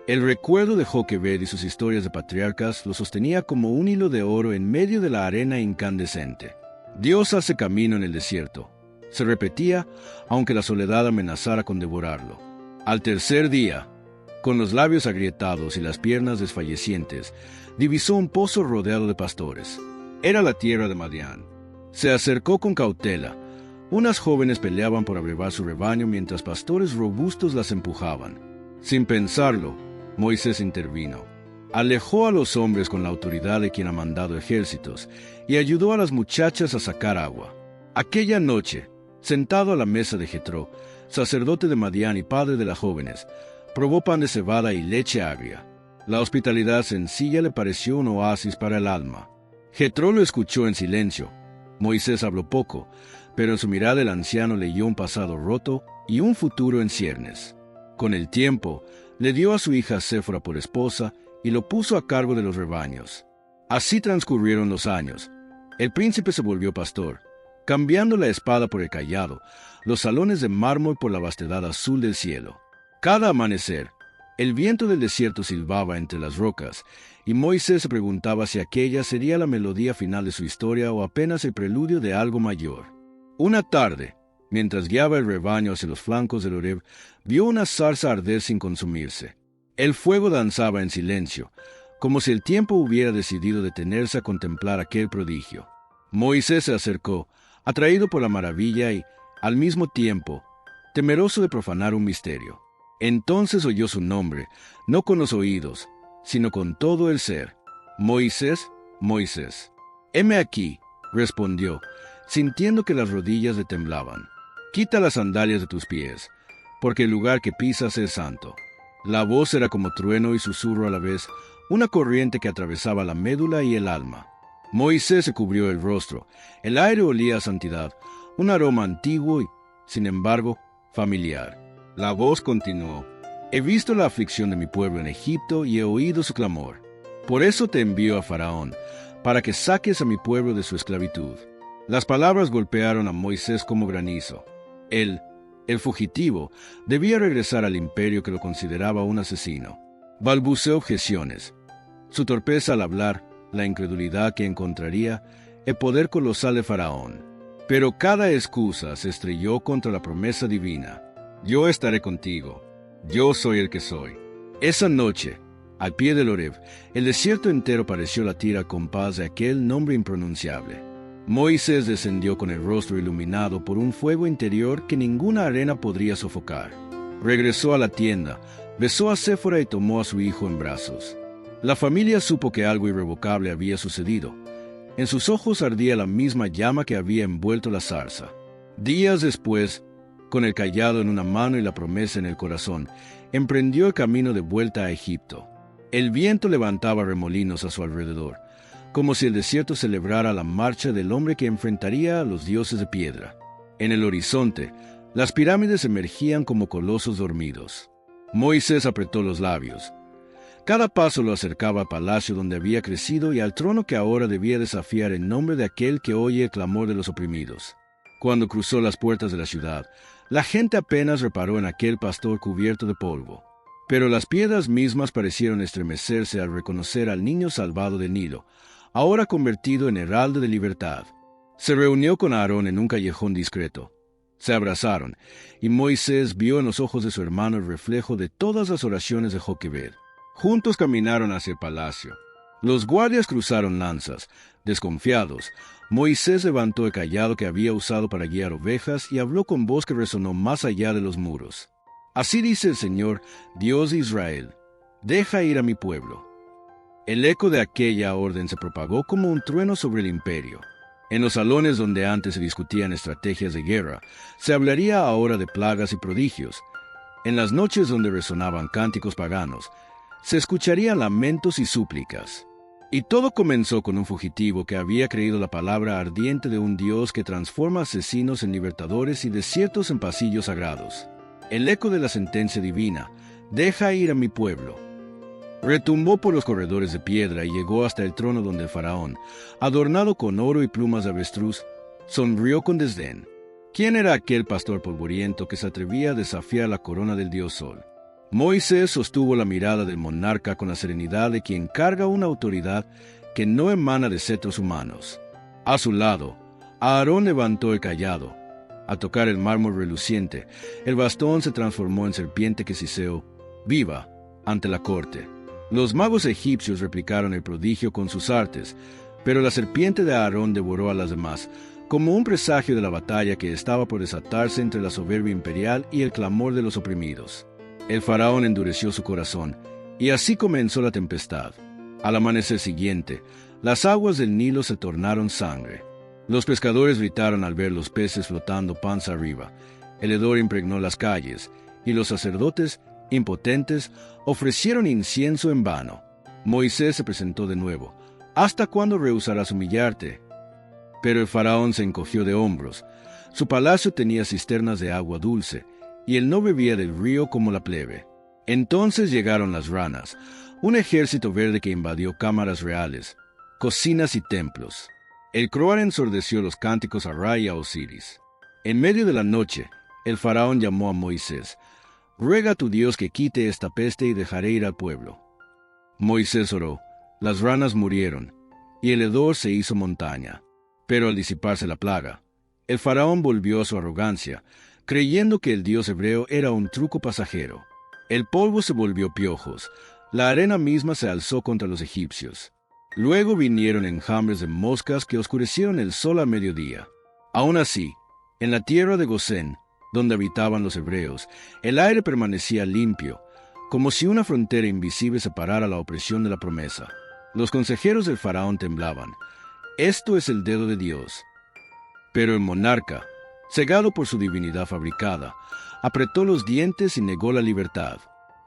El recuerdo de Joquebed y sus historias de patriarcas lo sostenía como un hilo de oro en medio de la arena incandescente. Dios hace camino en el desierto. Se repetía, aunque la soledad amenazara con devorarlo. Al tercer día, con los labios agrietados y las piernas desfallecientes, divisó un pozo rodeado de pastores. Era la tierra de Madián. Se acercó con cautela. Unas jóvenes peleaban por abrevar su rebaño mientras pastores robustos las empujaban. Sin pensarlo, Moisés intervino. Alejó a los hombres con la autoridad de quien ha mandado ejércitos y ayudó a las muchachas a sacar agua. Aquella noche, sentado a la mesa de Jetro, sacerdote de Madián y padre de las jóvenes, probó pan de cebada y leche agria. La hospitalidad sencilla le pareció un oasis para el alma. Jetro lo escuchó en silencio. Moisés habló poco, pero en su mirada el anciano leyó un pasado roto y un futuro en ciernes. Con el tiempo, le dio a su hija Séfora por esposa y lo puso a cargo de los rebaños. Así transcurrieron los años. El príncipe se volvió pastor, cambiando la espada por el cayado, los salones de mármol por la vastedad azul del cielo. Cada amanecer, el viento del desierto silbaba entre las rocas, y Moisés se preguntaba si aquella sería la melodía final de su historia o apenas el preludio de algo mayor. Una tarde, mientras guiaba el rebaño hacia los flancos del Horeb, vio una zarza arder sin consumirse. El fuego danzaba en silencio, como si el tiempo hubiera decidido detenerse a contemplar aquel prodigio. Moisés se acercó, atraído por la maravilla y, al mismo tiempo, temeroso de profanar un misterio. Entonces oyó su nombre, no con los oídos, sino con todo el ser. Moisés, Moisés. Heme aquí, respondió, sintiendo que las rodillas le temblaban. Quita las sandalias de tus pies, porque el lugar que pisas es santo. La voz era como trueno y susurro a la vez, una corriente que atravesaba la médula y el alma. Moisés se cubrió el rostro. El aire olía a santidad, un aroma antiguo y, sin embargo, familiar. La voz continuó. He visto la aflicción de mi pueblo en Egipto y he oído su clamor. Por eso te envío a Faraón, para que saques a mi pueblo de su esclavitud. Las palabras golpearon a Moisés como granizo. Él, el fugitivo, debía regresar al imperio que lo consideraba un asesino. Balbuceó objeciones. Su torpeza al hablar, la incredulidad que encontraría, el poder colosal de Faraón. Pero cada excusa se estrelló contra la promesa divina. Yo estaré contigo. Yo soy el que soy. Esa noche, al pie del Horeb, el desierto entero pareció latir al compás de aquel nombre impronunciable. Moisés descendió con el rostro iluminado por un fuego interior que ninguna arena podría sofocar. Regresó a la tienda, besó a Séfora y tomó a su hijo en brazos. La familia supo que algo irrevocable había sucedido. En sus ojos ardía la misma llama que había envuelto la zarza. Días después, con el cayado en una mano y la promesa en el corazón, emprendió el camino de vuelta a Egipto. El viento levantaba remolinos a su alrededor, como si el desierto celebrara la marcha del hombre que enfrentaría a los dioses de piedra. En el horizonte, las pirámides emergían como colosos dormidos. Moisés apretó los labios. Cada paso lo acercaba al palacio donde había crecido y al trono que ahora debía desafiar en nombre de aquel que oye el clamor de los oprimidos. Cuando cruzó las puertas de la ciudad, la gente apenas reparó en aquel pastor cubierto de polvo. Pero las piedras mismas parecieron estremecerse al reconocer al niño salvado del Nilo, ahora convertido en heraldo de libertad. Se reunió con Aarón en un callejón discreto. Se abrazaron, y Moisés vio en los ojos de su hermano el reflejo de todas las oraciones de Joquebed. Juntos caminaron hacia el palacio. Los guardias cruzaron lanzas. Desconfiados, Moisés levantó el cayado que había usado para guiar ovejas y habló con voz que resonó más allá de los muros. Así dice el Señor, Dios de Israel, deja ir a mi pueblo. El eco de aquella orden se propagó como un trueno sobre el imperio. En los salones donde antes se discutían estrategias de guerra, se hablaría ahora de plagas y prodigios. En las noches donde resonaban cánticos paganos, se escucharían lamentos y súplicas. Y todo comenzó con un fugitivo que había creído la palabra ardiente de un Dios que transforma asesinos en libertadores y desiertos en pasillos sagrados. El eco de la sentencia divina, «Deja ir a mi pueblo», retumbó por los corredores de piedra y llegó hasta el trono donde el faraón, adornado con oro y plumas de avestruz, sonrió con desdén. ¿Quién era aquel pastor polvoriento que se atrevía a desafiar la corona del dios Sol? Moisés sostuvo la mirada del monarca con la serenidad de quien carga una autoridad que no emana de cetros humanos. A su lado, Aarón levantó el cayado. Al tocar el mármol reluciente, el bastón se transformó en serpiente que siseó, viva, ante la corte. Los magos egipcios replicaron el prodigio con sus artes, pero la serpiente de Aarón devoró a las demás, como un presagio de la batalla que estaba por desatarse entre la soberbia imperial y el clamor de los oprimidos. El faraón endureció su corazón, y así comenzó la tempestad. Al amanecer siguiente, las aguas del Nilo se tornaron sangre. Los pescadores gritaron al ver los peces flotando panza arriba. El hedor impregnó las calles, y los sacerdotes, impotentes, ofrecieron incienso en vano. Moisés se presentó de nuevo. ¿Hasta cuándo rehusarás humillarte? Pero el faraón se encogió de hombros. Su palacio tenía cisternas de agua dulce, y él no bebía del río como la plebe. Entonces llegaron las ranas, un ejército verde que invadió cámaras reales, cocinas y templos. El croar ensordeció los cánticos a Ra y a Osiris. En medio de la noche, el faraón llamó a Moisés. «Ruega a tu Dios que quite esta peste y dejaré ir al pueblo». Moisés oró, las ranas murieron, y el hedor se hizo montaña. Pero al disiparse la plaga, el faraón volvió a su arrogancia, creyendo que el dios hebreo era un truco pasajero. El polvo se volvió piojos, la arena misma se alzó contra los egipcios. Luego vinieron enjambres de moscas que oscurecieron el sol a mediodía. Aún así, en la tierra de Gosén, donde habitaban los hebreos, el aire permanecía limpio, como si una frontera invisible separara la opresión de la promesa. Los consejeros del faraón temblaban. Esto es el dedo de Dios. Pero el monarca, cegado por su divinidad fabricada, apretó los dientes y negó la libertad.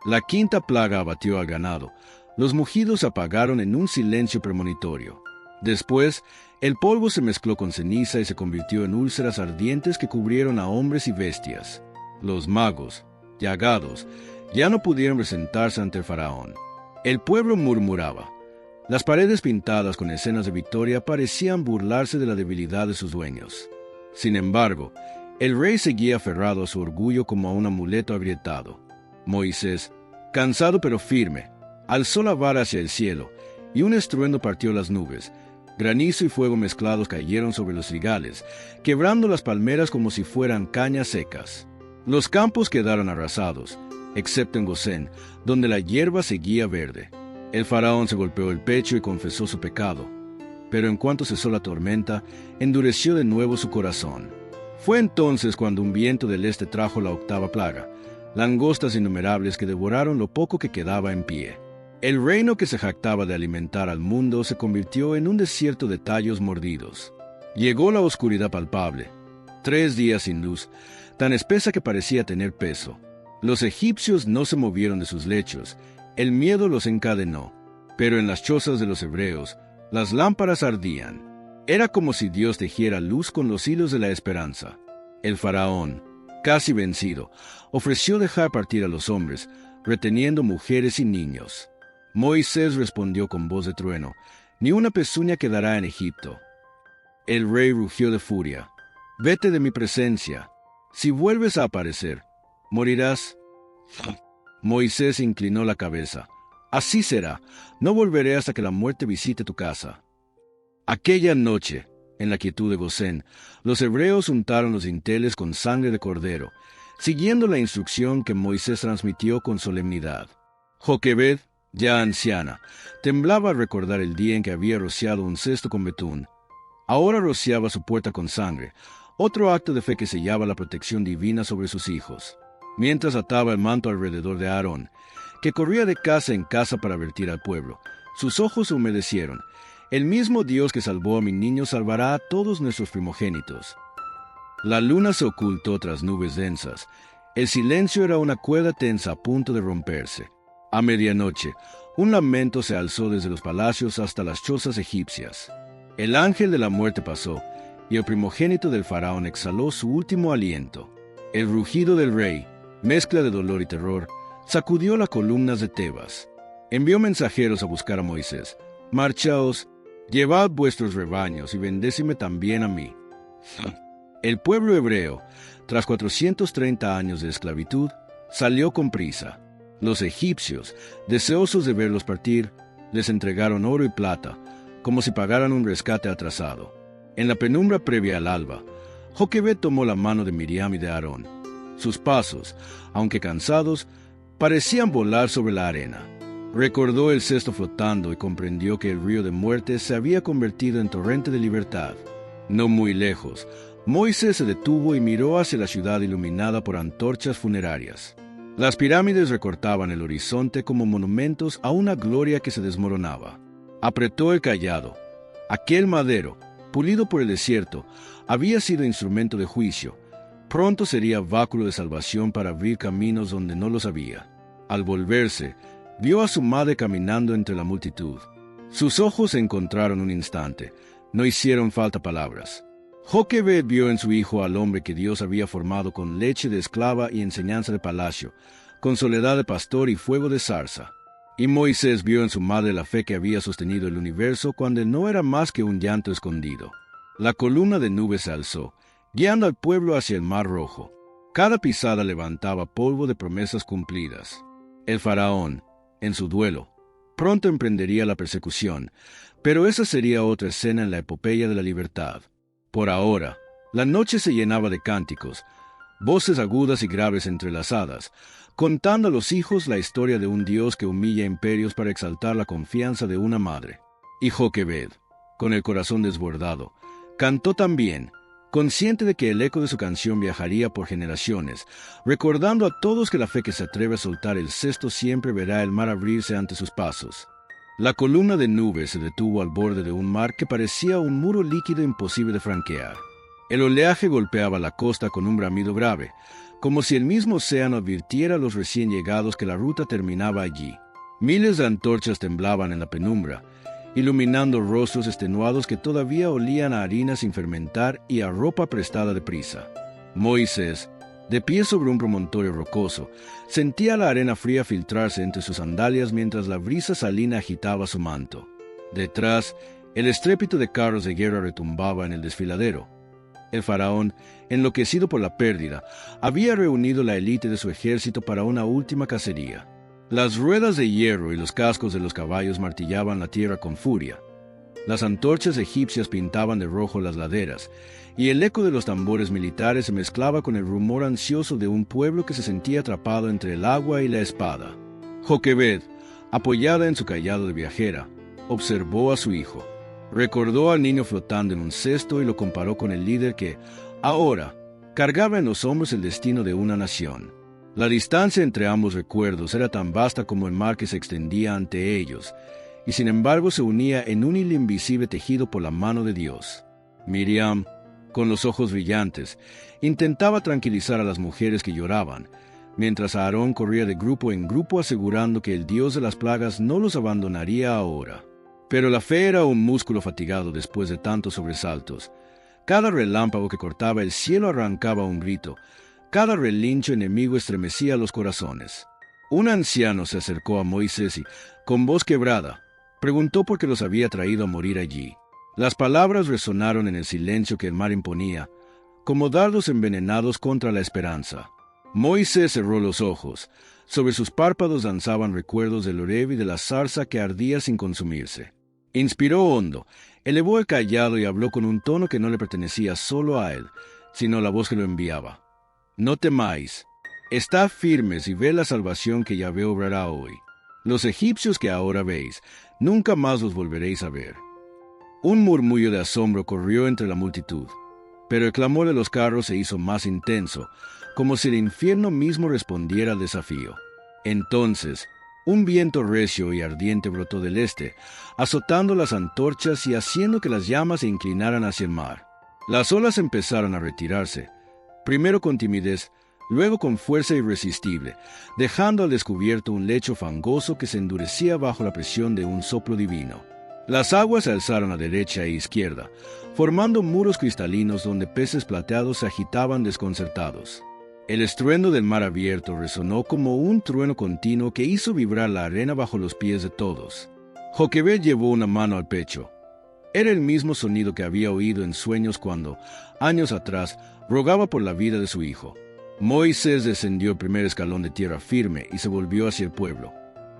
La quinta plaga abatió al ganado. Los mugidos se apagaron en un silencio premonitorio. Después, el polvo se mezcló con ceniza y se convirtió en úlceras ardientes que cubrieron a hombres y bestias. Los magos, llagados, ya no pudieron presentarse ante el faraón. El pueblo murmuraba. Las paredes pintadas con escenas de victoria parecían burlarse de la debilidad de sus dueños. Sin embargo, el rey seguía aferrado a su orgullo como a un amuleto agrietado. Moisés, cansado pero firme, alzó la vara hacia el cielo, y un estruendo partió las nubes. Granizo y fuego mezclados cayeron sobre los trigales, quebrando las palmeras como si fueran cañas secas. Los campos quedaron arrasados, excepto en Gosén, donde la hierba seguía verde. El faraón se golpeó el pecho y confesó su pecado. Pero en cuanto cesó la tormenta, endureció de nuevo su corazón. Fue entonces cuando un viento del este trajo la octava plaga, langostas innumerables que devoraron lo poco que quedaba en pie. El reino que se jactaba de alimentar al mundo se convirtió en un desierto de tallos mordidos. Llegó la oscuridad palpable, 3 días sin luz, tan espesa que parecía tener peso. Los egipcios no se movieron de sus lechos, el miedo los encadenó, pero en las chozas de los hebreos, las lámparas ardían. Era como si Dios tejiera luz con los hilos de la esperanza. El faraón, casi vencido, ofreció dejar partir a los hombres, reteniendo mujeres y niños. Moisés respondió con voz de trueno, «Ni una pezuña quedará en Egipto». El rey rugió de furia, «Vete de mi presencia. Si vuelves a aparecer, morirás». Moisés inclinó la cabeza. «Así será. No volveré hasta que la muerte visite tu casa». Aquella noche, en la quietud de Gosén, los hebreos untaron los dinteles con sangre de cordero, siguiendo la instrucción que Moisés transmitió con solemnidad. Joquebed, ya anciana, temblaba al recordar el día en que había rociado un cesto con betún. Ahora rociaba su puerta con sangre, otro acto de fe que sellaba la protección divina sobre sus hijos. Mientras ataba el manto alrededor de Aarón, que corría de casa en casa para advertir al pueblo, Sus ojos se humedecieron. El mismo Dios que salvó a mi niño salvará a todos nuestros primogénitos. La luna se ocultó tras nubes densas. El silencio era una cuerda tensa a punto de romperse. A medianoche, un lamento se alzó desde los palacios hasta las chozas egipcias. El ángel de la muerte pasó, y el primogénito del faraón exhaló su último aliento. El rugido del rey, mezcla de dolor y terror, sacudió las columnas de Tebas. Envió mensajeros a buscar a Moisés. «Marchaos, llevad vuestros rebaños y bendécime también a mí». El pueblo hebreo, tras 430 años de esclavitud, salió con prisa. Los egipcios, deseosos de verlos partir, les entregaron oro y plata, como si pagaran un rescate atrasado. En la penumbra previa al alba, Joquebed tomó la mano de Miriam y de Aarón. Sus pasos, aunque cansados, parecían volar sobre la arena. Recordó el cesto flotando y comprendió que el río de muerte se había convertido en torrente de libertad. No muy lejos, Moisés se detuvo y miró hacia la ciudad iluminada por antorchas funerarias. Las pirámides recortaban el horizonte como monumentos a una gloria que se desmoronaba. Apretó el cayado. Aquel madero, pulido por el desierto, había sido instrumento de juicio. Pronto sería báculo de salvación para abrir caminos donde no los había. Al volverse, vio a su madre caminando entre la multitud. Sus ojos se encontraron un instante. No hicieron falta palabras. Joquebed vio en su hijo al hombre que Dios había formado con leche de esclava y enseñanza de palacio, con soledad de pastor y fuego de zarza. Y Moisés vio en su madre la fe que había sostenido el universo cuando no era más que un llanto escondido. La columna de nubes se alzó, guiando al pueblo hacia el Mar Rojo. Cada pisada levantaba polvo de promesas cumplidas. El faraón, en su duelo, pronto emprendería la persecución, pero esa sería otra escena en la epopeya de la libertad. Por ahora, la noche se llenaba de cánticos, voces agudas y graves entrelazadas, contando a los hijos la historia de un Dios que humilla imperios para exaltar la confianza de una madre. Y Joquebed, con el corazón desbordado, cantó también, consciente de que el eco de su canción viajaría por generaciones, recordando a todos que la fe que se atreve a soltar el cesto siempre verá el mar abrirse ante sus pasos. La columna de nubes se detuvo al borde de un mar que parecía un muro líquido imposible de franquear. El oleaje golpeaba la costa con un bramido grave, como si el mismo océano advirtiera a los recién llegados que la ruta terminaba allí. Miles de antorchas temblaban en la penumbra, iluminando rostros extenuados que todavía olían a harina sin fermentar y a ropa prestada deprisa. Moisés, de pie sobre un promontorio rocoso, sentía la arena fría filtrarse entre sus sandalias mientras la brisa salina agitaba su manto. Detrás, el estrépito de carros de guerra retumbaba en el desfiladero. El faraón, enloquecido por la pérdida, había reunido la élite de su ejército para una última cacería. Las ruedas de hierro y los cascos de los caballos martillaban la tierra con furia. Las antorchas egipcias pintaban de rojo las laderas, y el eco de los tambores militares se mezclaba con el rumor ansioso de un pueblo que se sentía atrapado entre el agua y la espada. Joquebed, apoyada en su cayado de viajera, observó a su hijo. Recordó al niño flotando en un cesto y lo comparó con el líder que, ahora, cargaba en los hombros el destino de una nación. La distancia entre ambos recuerdos era tan vasta como el mar que se extendía ante ellos, y sin embargo se unía en un hilo invisible tejido por la mano de Dios. Miriam, con los ojos brillantes, intentaba tranquilizar a las mujeres que lloraban, mientras Aarón corría de grupo en grupo asegurando que el Dios de las plagas no los abandonaría ahora. Pero la fe era un músculo fatigado después de tantos sobresaltos. Cada relámpago que cortaba el cielo arrancaba un grito, cada relincho enemigo estremecía los corazones. Un anciano se acercó a Moisés y, con voz quebrada, preguntó por qué los había traído a morir allí. Las palabras resonaron en el silencio que el mar imponía, como dardos envenenados contra la esperanza. Moisés cerró los ojos. Sobre sus párpados danzaban recuerdos del Horeb y de la zarza que ardía sin consumirse. Inspiró hondo, elevó el cayado y habló con un tono que no le pertenecía solo a él, sino a la voz que lo enviaba. «No temáis. Estad firmes y ved la salvación que Yahvé obrará hoy. Los egipcios que ahora veis, nunca más los volveréis a ver». Un murmullo de asombro corrió entre la multitud, pero el clamor de los carros se hizo más intenso, como si el infierno mismo respondiera al desafío. Entonces, Un viento recio y ardiente brotó del este, azotando las antorchas y haciendo que las llamas se inclinaran hacia el mar. Las olas empezaron a retirarse, primero con timidez, luego con fuerza irresistible, dejando al descubierto un lecho fangoso que se endurecía bajo la presión de un soplo divino. Las aguas se alzaron a derecha e izquierda, formando muros cristalinos donde peces plateados se agitaban desconcertados. El estruendo del mar abierto resonó como un trueno continuo que hizo vibrar la arena bajo los pies de todos. Joquebed llevó una mano al pecho. Era el mismo sonido que había oído en sueños cuando, años atrás, rogaba por la vida de su hijo. Moisés descendió el primer escalón de tierra firme y se volvió hacia el pueblo.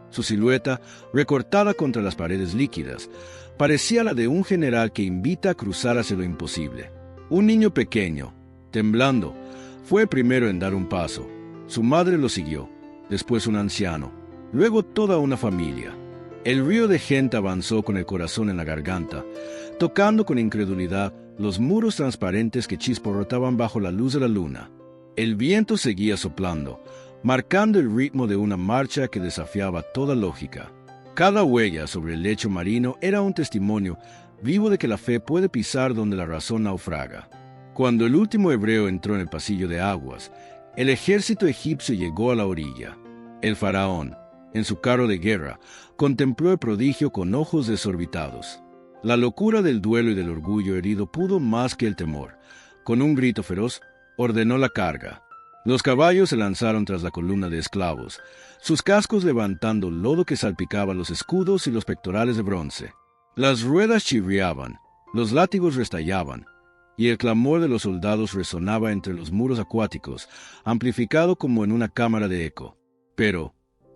Su silueta, recortada contra las paredes líquidas, parecía la de un general que invita a cruzar hacia lo imposible. Un niño pequeño, temblando, fue el primero en dar un paso. Su madre lo siguió, después un anciano, luego toda una familia. El río de gente avanzó con el corazón en la garganta, tocando con incredulidad los muros transparentes que chisporrotaban bajo la luz de la luna. El viento seguía soplando, marcando el ritmo de una marcha que desafiaba toda lógica. Cada huella sobre el lecho marino era un testimonio vivo de que la fe puede pisar donde la razón naufraga. Cuando el último hebreo entró en el pasillo de aguas, el ejército egipcio llegó a la orilla. El faraón, en su carro de guerra, contempló el prodigio con ojos desorbitados. La locura del duelo y del orgullo herido pudo más que el temor. Con un grito feroz, ordenó la carga. Los caballos se lanzaron tras la columna de esclavos, sus cascos levantando lodo que salpicaba los escudos y los pectorales de bronce. Las ruedas chirriaban, los látigos restallaban, y el clamor de los soldados resonaba entre los muros acuáticos, amplificado como en una cámara de eco. Pero,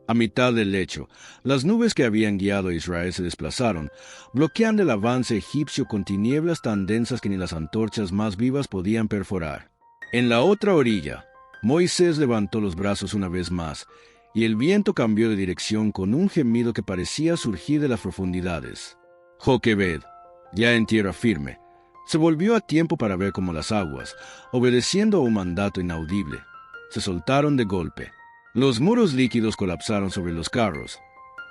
a mitad del lecho, las nubes que habían guiado a Israel se desplazaron, bloqueando el avance egipcio con tinieblas tan densas que ni las antorchas más vivas podían perforar. En la otra orilla, Moisés levantó los brazos una vez más, y el viento cambió de dirección con un gemido que parecía surgir de las profundidades. Joquebed, ya en tierra firme, se volvió a tiempo para ver cómo las aguas, obedeciendo a un mandato inaudible, se soltaron de golpe. Los muros líquidos colapsaron sobre los carros.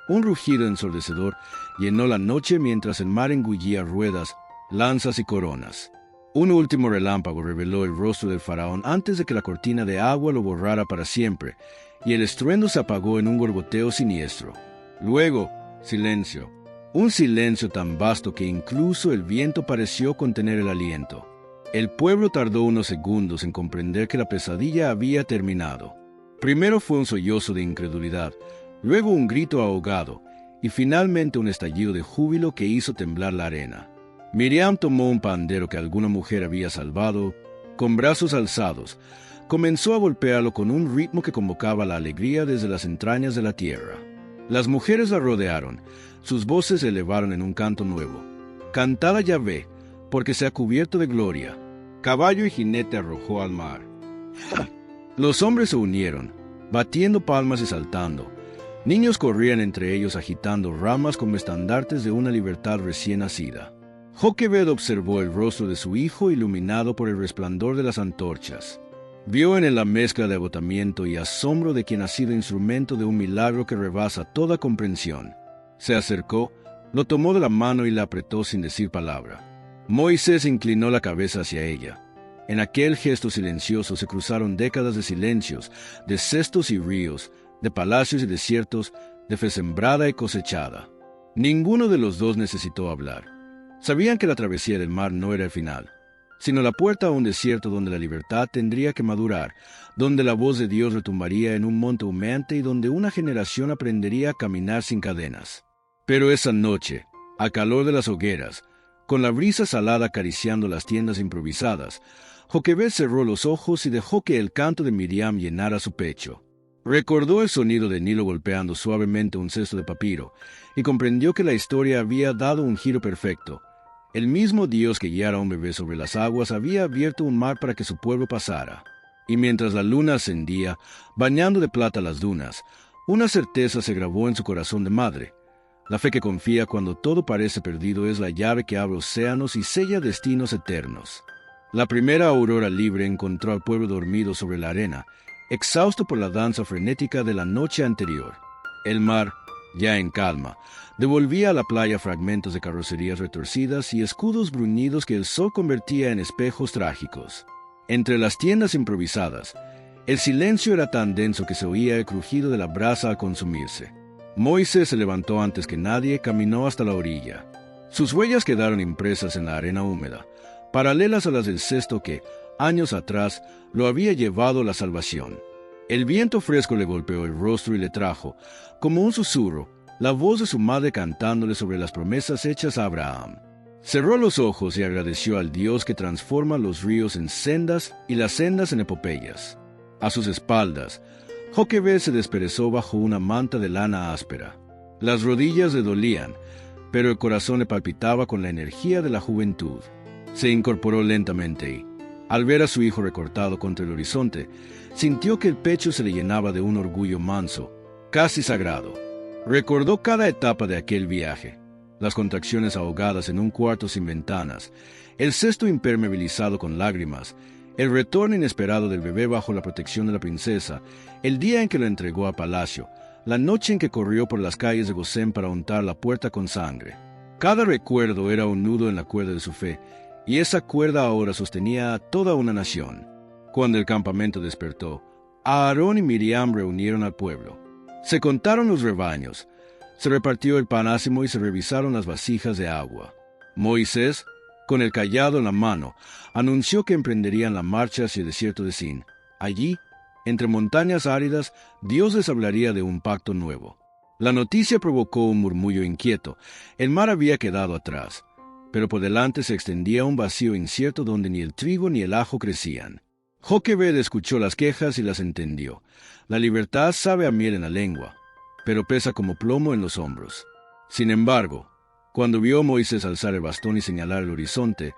Un rugido ensordecedor llenó la noche mientras el mar engullía ruedas, lanzas y coronas. Un último relámpago reveló el rostro del faraón antes de que la cortina de agua lo borrara para siempre, y el estruendo se apagó en un gorgoteo siniestro. Luego, silencio. Un silencio tan vasto que incluso el viento pareció contener el aliento. El pueblo tardó unos segundos en comprender que la pesadilla había terminado. Primero fue un sollozo de incredulidad, luego un grito ahogado, y finalmente un estallido de júbilo que hizo temblar la arena. Miriam tomó un pandero que alguna mujer había salvado, con brazos alzados, comenzó a golpearlo con un ritmo que convocaba la alegría desde las entrañas de la tierra. Las mujeres la rodearon, sus voces se elevaron en un canto nuevo. Cantad a Yahvé, porque se ha cubierto de gloria. Caballo y jinete arrojó al mar. Los hombres se unieron, batiendo palmas y saltando. Niños corrían entre ellos agitando ramas como estandartes de una libertad recién nacida. Joquebed observó el rostro de su hijo iluminado por el resplandor de las antorchas. Vio en él la mezcla de agotamiento y asombro de quien ha sido instrumento de un milagro que rebasa toda comprensión. Se acercó, lo tomó de la mano y la apretó sin decir palabra. Moisés inclinó la cabeza hacia ella. En aquel gesto silencioso se cruzaron décadas de silencios, de cestos y ríos, de palacios y desiertos, de fe sembrada y cosechada. Ninguno de los dos necesitó hablar. Sabían que la travesía del mar no era el final, sino la puerta a un desierto donde la libertad tendría que madurar, donde la voz de Dios retumbaría en un monte humeante y donde una generación aprendería a caminar sin cadenas. Pero esa noche, al calor de las hogueras, con la brisa salada acariciando las tiendas improvisadas, Joquebed cerró los ojos y dejó que el canto de Miriam llenara su pecho. Recordó el sonido de Nilo golpeando suavemente un cesto de papiro y comprendió que la historia había dado un giro perfecto. El mismo Dios que guiara a un bebé sobre las aguas había abierto un mar para que su pueblo pasara. Y mientras la luna ascendía, bañando de plata las dunas, una certeza se grabó en su corazón de madre. La fe que confía cuando todo parece perdido es la llave que abre océanos y sella destinos eternos. La primera aurora libre encontró al pueblo dormido sobre la arena, exhausto por la danza frenética de la noche anterior. El mar, ya en calma, devolvía a la playa fragmentos de carrocerías retorcidas y escudos bruñidos que el sol convertía en espejos trágicos. Entre las tiendas improvisadas, el silencio era tan denso que se oía el crujido de la brasa al consumirse. Moisés se levantó antes que nadie, caminó hasta la orilla. Sus huellas quedaron impresas en la arena húmeda, paralelas a las del cesto que, años atrás, lo había llevado a la salvación. El viento fresco le golpeó el rostro y le trajo, como un susurro, la voz de su madre cantándole sobre las promesas hechas a Abraham. Cerró los ojos y agradeció al Dios que transforma los ríos en sendas y las sendas en epopeyas. A sus espaldas, Joquebed se desperezó bajo una manta de lana áspera. Las rodillas le dolían, pero el corazón le palpitaba con la energía de la juventud. Se incorporó lentamente y, al ver a su hijo recortado contra el horizonte, sintió que el pecho se le llenaba de un orgullo manso, casi sagrado. Recordó cada etapa de aquel viaje, las contracciones ahogadas en un cuarto sin ventanas, el cesto impermeabilizado con lágrimas, el retorno inesperado del bebé bajo la protección de la princesa, el día en que lo entregó a palacio, la noche en que corrió por las calles de Gosén para untar la puerta con sangre. Cada recuerdo era un nudo en la cuerda de su fe, y esa cuerda ahora sostenía a toda una nación. Cuando el campamento despertó, Aarón y Miriam reunieron al pueblo. Se contaron los rebaños, se repartió el panásimo y se revisaron las vasijas de agua. Moisés, con el cayado en la mano, anunció que emprenderían la marcha hacia el desierto de Sin. Allí, entre montañas áridas, Dios les hablaría de un pacto nuevo. La noticia provocó un murmullo inquieto. El mar había quedado atrás, pero por delante se extendía un vacío incierto donde ni el trigo ni el ajo crecían. Joquebed escuchó las quejas y las entendió. La libertad sabe a miel en la lengua, pero pesa como plomo en los hombros. Sin embargo, cuando vio a Moisés alzar el bastón y señalar el horizonte,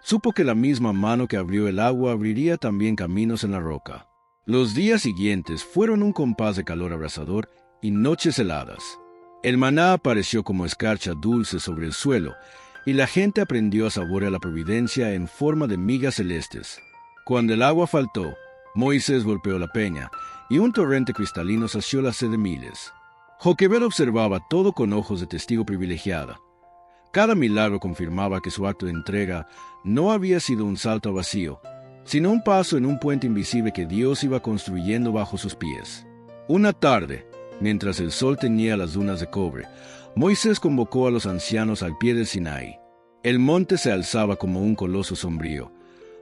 supo que la misma mano que abrió el agua abriría también caminos en la roca. Los días siguientes fueron un compás de calor abrasador y noches heladas. El maná apareció como escarcha dulce sobre el suelo, y la gente aprendió a saborear la providencia en forma de migas celestes. Cuando el agua faltó, Moisés golpeó la peña, y un torrente cristalino sació la sed de miles. Joquebed observaba todo con ojos de testigo privilegiada. Cada milagro confirmaba que su acto de entrega no había sido un salto a vacío, sino un paso en un puente invisible que Dios iba construyendo bajo sus pies. Una tarde, mientras el sol teñía las dunas de cobre, Moisés convocó a los ancianos al pie del Sinaí. El monte se alzaba como un coloso sombrío,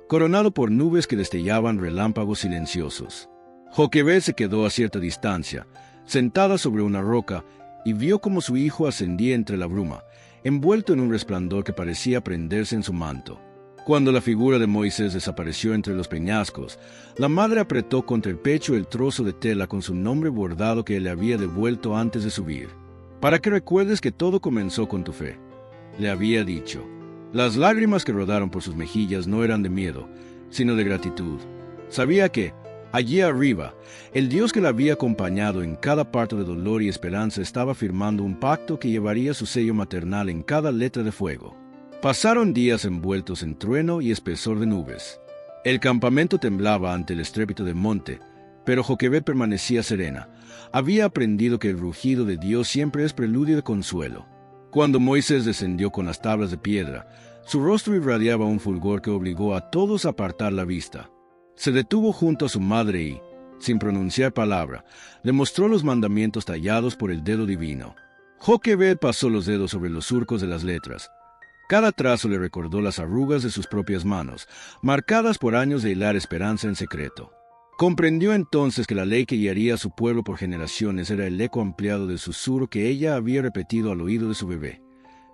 coronado por nubes que destellaban relámpagos silenciosos. Joquebed se quedó a cierta distancia, sentada sobre una roca, y vio cómo su hijo ascendía entre la bruma, envuelto en un resplandor que parecía prenderse en su manto. Cuando la figura de Moisés desapareció entre los peñascos, la madre apretó contra el pecho el trozo de tela con su nombre bordado que le había devuelto antes de subir. «Para que recuerdes que todo comenzó con tu fe», le había dicho. Las lágrimas que rodaron por sus mejillas no eran de miedo, sino de gratitud. Sabía que, allí arriba, el Dios que la había acompañado en cada parto de dolor y esperanza estaba firmando un pacto que llevaría su sello maternal en cada letra de fuego. Pasaron días envueltos en trueno y espesor de nubes. El campamento temblaba ante el estrépito del monte, pero Joquebed permanecía serena. Había aprendido que el rugido de Dios siempre es preludio de consuelo. Cuando Moisés descendió con las tablas de piedra, su rostro irradiaba un fulgor que obligó a todos a apartar la vista. Se detuvo junto a su madre y, sin pronunciar palabra, le mostró los mandamientos tallados por el dedo divino. Joquebed pasó los dedos sobre los surcos de las letras. Cada trazo le recordó las arrugas de sus propias manos, marcadas por años de hilar esperanza en secreto. Comprendió entonces que la ley que guiaría a su pueblo por generaciones era el eco ampliado del susurro que ella había repetido al oído de su bebé.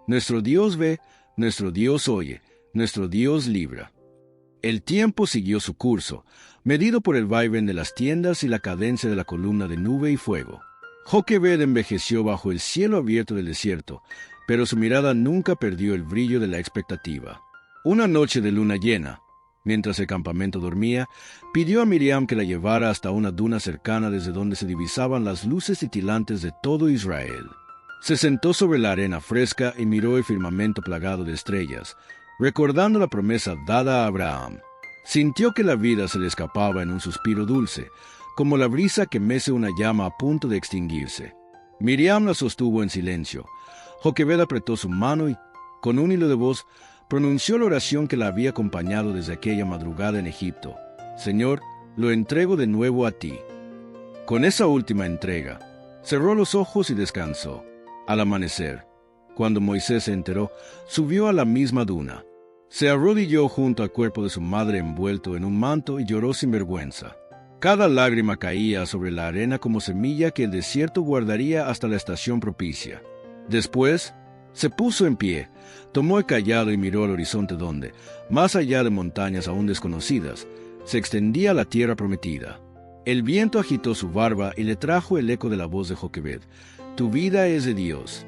Nuestro Dios ve, nuestro Dios oye, nuestro Dios libra. El tiempo siguió su curso, medido por el vaivén de las tiendas y la cadencia de la columna de nube y fuego. Joquebed envejeció bajo el cielo abierto del desierto, pero su mirada nunca perdió el brillo de la expectativa. Una noche de luna llena, mientras el campamento dormía, pidió a Miriam que la llevara hasta una duna cercana desde donde se divisaban las luces titilantes de todo Israel. Se sentó sobre la arena fresca y miró el firmamento plagado de estrellas, recordando la promesa dada a Abraham. Sintió que la vida se le escapaba en un suspiro dulce, como la brisa que mece una llama a punto de extinguirse. Miriam la sostuvo en silencio. Joquebed apretó su mano y, con un hilo de voz, pronunció la oración que la había acompañado desde aquella madrugada en Egipto. Señor, lo entrego de nuevo a ti. Con esa última entrega, cerró los ojos y descansó. Al amanecer, cuando Moisés se enteró, subió a la misma duna. Se arrodilló junto al cuerpo de su madre envuelto en un manto y lloró sin vergüenza. Cada lágrima caía sobre la arena como semilla que el desierto guardaría hasta la estación propicia. Después, se puso en pie, tomó el cayado y miró al horizonte donde, más allá de montañas aún desconocidas, se extendía la tierra prometida. El viento agitó su barba y le trajo el eco de la voz de Joquebed. Tu vida es de Dios.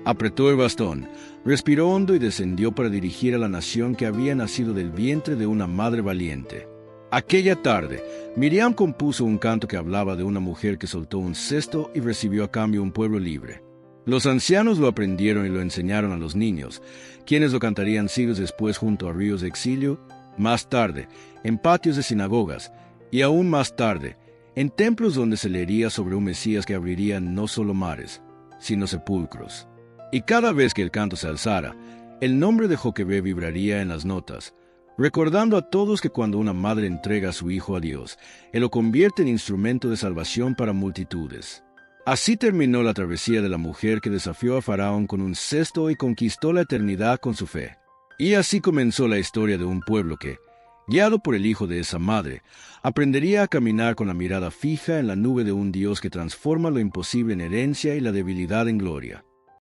Apretó el bastón, respiró hondo y descendió para dirigir a la nación que había nacido del vientre de una madre valiente. Aquella tarde, Miriam compuso un canto que hablaba de una mujer que soltó un cesto y recibió a cambio un pueblo libre. Los ancianos lo aprendieron y lo enseñaron a los niños, quienes lo cantarían siglos después junto a ríos de exilio, más tarde, en patios de sinagogas, y aún más tarde, en templos donde se leería sobre un Mesías que abriría no solo mares, sino sepulcros. Y cada vez que el canto se alzara, el nombre de Joquebed vibraría en las notas, recordando a todos que cuando una madre entrega a su hijo a Dios, Él lo convierte en instrumento de salvación para multitudes. Así terminó la travesía de la mujer que desafió a Faraón con un cesto y conquistó la eternidad con su fe. Y así comenzó la historia de un pueblo que, guiado por el hijo de esa madre, aprendería a caminar con la mirada fija en la nube de un Dios que transforma lo imposible en herencia y la debilidad en gloria.